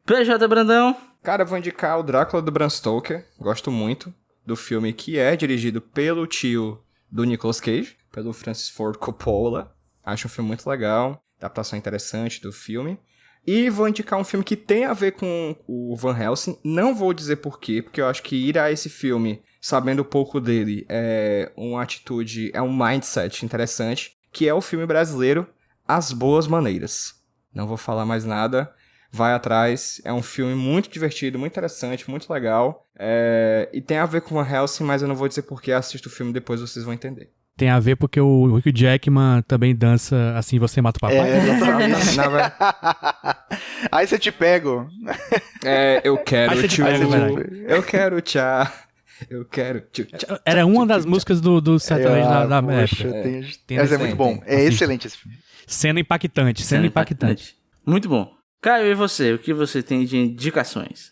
PJ Brandão. Cara, eu vou indicar o Drácula do Bram Stoker. Gosto muito do filme, que é dirigido pelo tio do Nicolas Cage, pelo Francis Ford Coppola. Acho um filme muito legal, adaptação interessante do filme. E vou indicar um filme que tem a ver com o Van Helsing. Não vou dizer por quê, porque eu acho que ir a esse filme, sabendo um pouco dele, é uma atitude, é um mindset interessante, que é o filme brasileiro As Boas Maneiras. Não vou falar mais nada, vai atrás. É um filme muito divertido, muito interessante, muito legal. E tem a ver com Van Helsing, mas eu não vou dizer por que. Assista o filme, depois vocês vão entender. Tem a ver porque o Hugh Jackman também dança Assim Você Mata o Papai. Aí você te pego. Eu quero tchu. Eu quero tchau. Eu quero tchu. Era uma das músicas do sertanejo da poxa, época. Mas é muito bom. É excelente esse filme. Cena impactante. Muito bom. Caio, e você? O que você tem de indicações?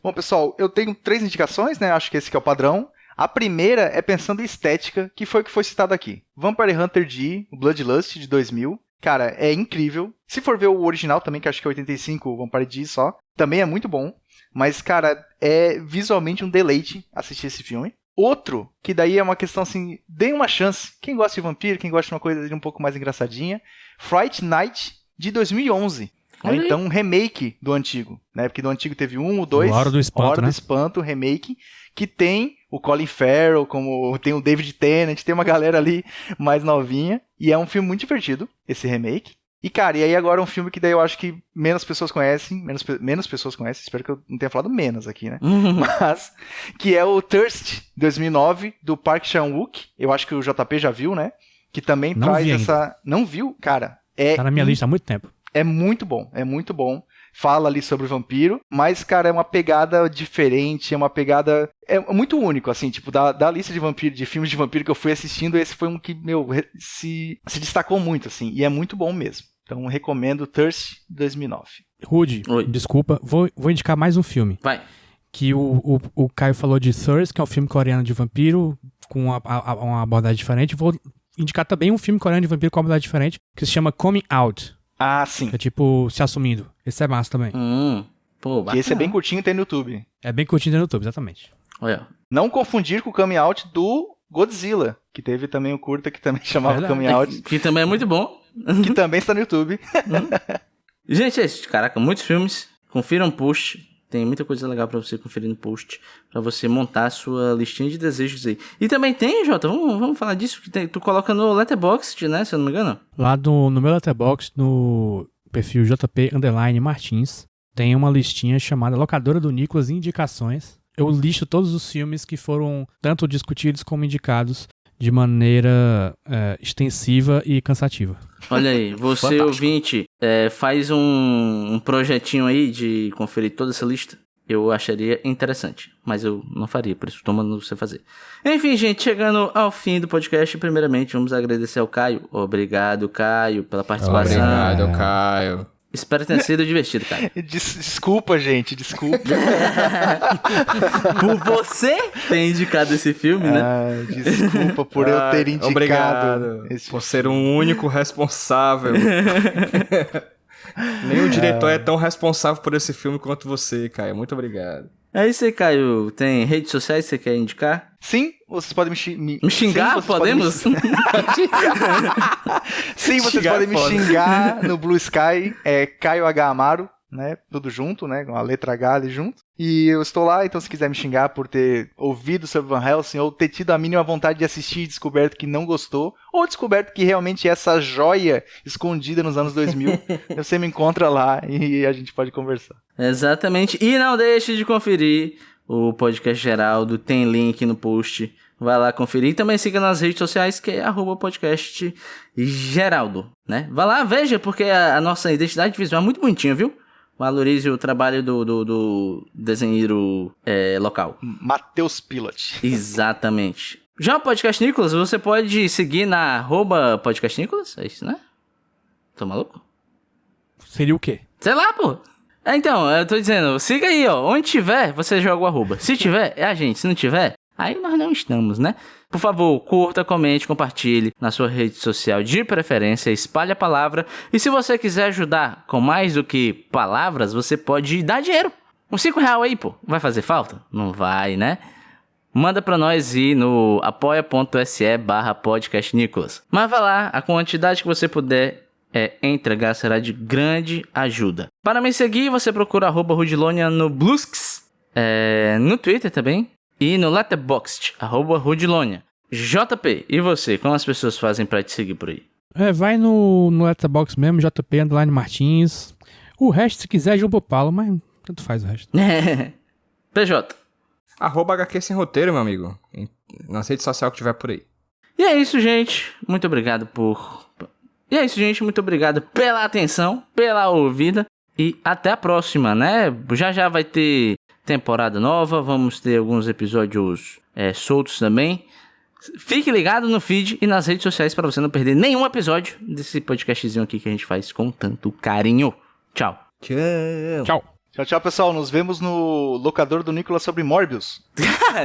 Bom, pessoal, eu tenho 3 indicações, né? Acho que esse que é o padrão. A primeira é pensando em estética, que foi o que foi citado aqui. Vampire Hunter D, o Bloodlust, de 2000. Cara, é incrível. Se for ver o original também, que acho que é 85, o Vampire D só, também é muito bom. Mas, cara, é visualmente um deleite assistir esse filme. Outro, que daí é uma questão assim, dê uma chance. Quem gosta de vampiro, quem gosta de uma coisa um pouco mais engraçadinha. Fright Night, de 2011. Ou então um remake do antigo, né? Porque do antigo teve o 2, Hora do Espanto, Hora do Espanto, remake, que tem o Colin Farrell, como tem o David Tennant, tem uma galera ali mais novinha, e é um filme muito divertido, esse remake. E, cara, e aí agora um filme que daí eu acho que menos pessoas conhecem, menos pessoas conhecem, espero que eu não tenha falado menos aqui, né? Mas, que é o Thirst, 2009, do Park Chan-wook. Eu acho que o JP já viu, né? Que também Não traz vi essa... ainda. Não viu? Cara, Tá na minha lista há muito tempo. é muito bom, é muito bom. Fala ali sobre o vampiro, mas, cara, é uma pegada diferente, é uma pegada... É muito único, assim, tipo, da lista de vampiro, de filmes de vampiro que eu fui assistindo, esse foi um que, meu, se destacou muito, assim, e é muito bom mesmo. Então, recomendo Thirst 2009. Rude, Oi. desculpa, vou indicar mais um filme. Vai. Que o Caio falou de Thirst, que é um filme coreano de vampiro, com uma abordagem diferente. Vou indicar também um filme coreano de vampiro com uma abordagem diferente, que se chama Coming Out. Ah, sim. Que é tipo, se assumindo. Esse é massa também. Pô, Que esse é bem curtinho e tem no YouTube. É bem curtinho no YouTube, exatamente. Olha. Não confundir com o Coming Out do Godzilla, que teve também o curta que também chamava Verdade. Coming Out, Que também é muito bom. que também está no YouTube. Gente, é isso. Caraca, muitos filmes. Confira um post. Tem muita coisa legal pra você conferir no post. Pra você montar a sua listinha de desejos aí. E também tem, Jota, vamos falar disso. Que tu coloca no Letterboxd, né? Se eu não me engano. Lá no meu Letterboxd, no perfil JP_Martins, tem uma listinha chamada Locadora do Nicolas Indicações. Eu listo todos os filmes que foram tanto discutidos como indicados de maneira extensiva e cansativa. Olha aí, você Fantástico. ouvinte, faz um projetinho aí de conferir toda essa lista. Eu acharia interessante, mas eu não faria, por isso tô mandando você fazer. Enfim, gente, chegando ao fim do podcast, primeiramente vamos agradecer ao Caio. Obrigado, Caio, pela participação. Obrigado, Caio. Espero ter sido divertido, Caio. Desculpa, gente, desculpa. Por você ter indicado esse filme, né? Ah, desculpa por eu ter indicado. Obrigado esse por ser um único responsável. Nem o diretor é tão responsável por esse filme quanto você, Caio. Muito obrigado. É isso aí, Caio. Tem redes sociais que você quer indicar? Sim, vocês podem me Me xingar? Sim, vocês podem Podemos? Sim, vocês Xingar podem é me foda. xingar no Blue Sky, Caio H. Amaro, né? Tudo junto, né? Com a letra H ali junto. E eu estou lá, então se quiser me xingar por ter ouvido sobre Van Helsing, ou ter tido a mínima vontade de assistir e descoberto que não gostou, ou descoberto que realmente é essa joia escondida nos anos 2000, você me encontra lá e a gente pode conversar. Exatamente. E não deixe de conferir o podcast Geraldo. Tem link no post. Vai lá conferir. E também siga nas redes sociais, que é @podcast Geraldo, né? Vai lá, veja, porque a nossa identidade visual é muito bonitinha, viu? Valorize o trabalho do desenheiro local. Matheus Pilot. Exatamente. Já o Podcast Nicolas, você pode seguir na @Podcast Nicolas. É isso, né? Tô maluco? Seria o quê? Sei lá, pô. Então, eu tô dizendo, siga aí, ó. Onde tiver, você joga o @. Se tiver, é a gente. Se não tiver, aí nós não estamos, né? Por favor, curta, comente, compartilhe na sua rede social de preferência, espalhe a palavra. E se você quiser ajudar com mais do que palavras, você pode dar dinheiro. Uns R$5 aí, pô. Vai fazer falta? Não vai, né? Manda pra nós ir no apoia.se/podcastnicolas. Mas vai lá, a quantidade que você puder entregar será de grande ajuda. Para me seguir, você procura @Rudilonia no Blusks, no Twitter também, e no Letterboxd, @Rudilonia. JP, e você? Como as pessoas fazem pra te seguir por aí? Vai no Letterboxd mesmo, JP_Martins. O resto, se quiser, João Paulo, mas tanto faz o resto. PJ. @HQ Sem Roteiro, meu amigo. Nas redes sociais que tiver por aí. E é isso, gente. Muito obrigado muito obrigado pela atenção, pela ouvida. E até a próxima, né? Já vai ter temporada nova. Vamos ter alguns episódios soltos também. Fique ligado no feed e nas redes sociais para você não perder nenhum episódio desse podcastzinho aqui que a gente faz com tanto carinho. Tchau. Tchau. Tchau, tchau, pessoal. Nos vemos no locador do Nicolas sobre Morbius.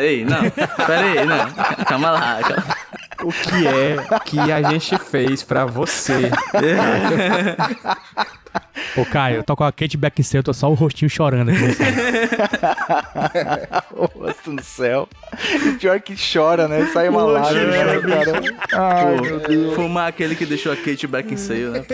Ei, não. Pera aí, não. Calma lá. O que é que a gente fez pra você? Ô, Caio, eu tô com a Kate Beckinsale, eu tô só o rostinho chorando aqui. O rosto no céu. E pior que chora, né? Sai uma lágrima, né, cara? Ai, meu Deus. Fumar aquele que deixou a Kate Beckinsale, né?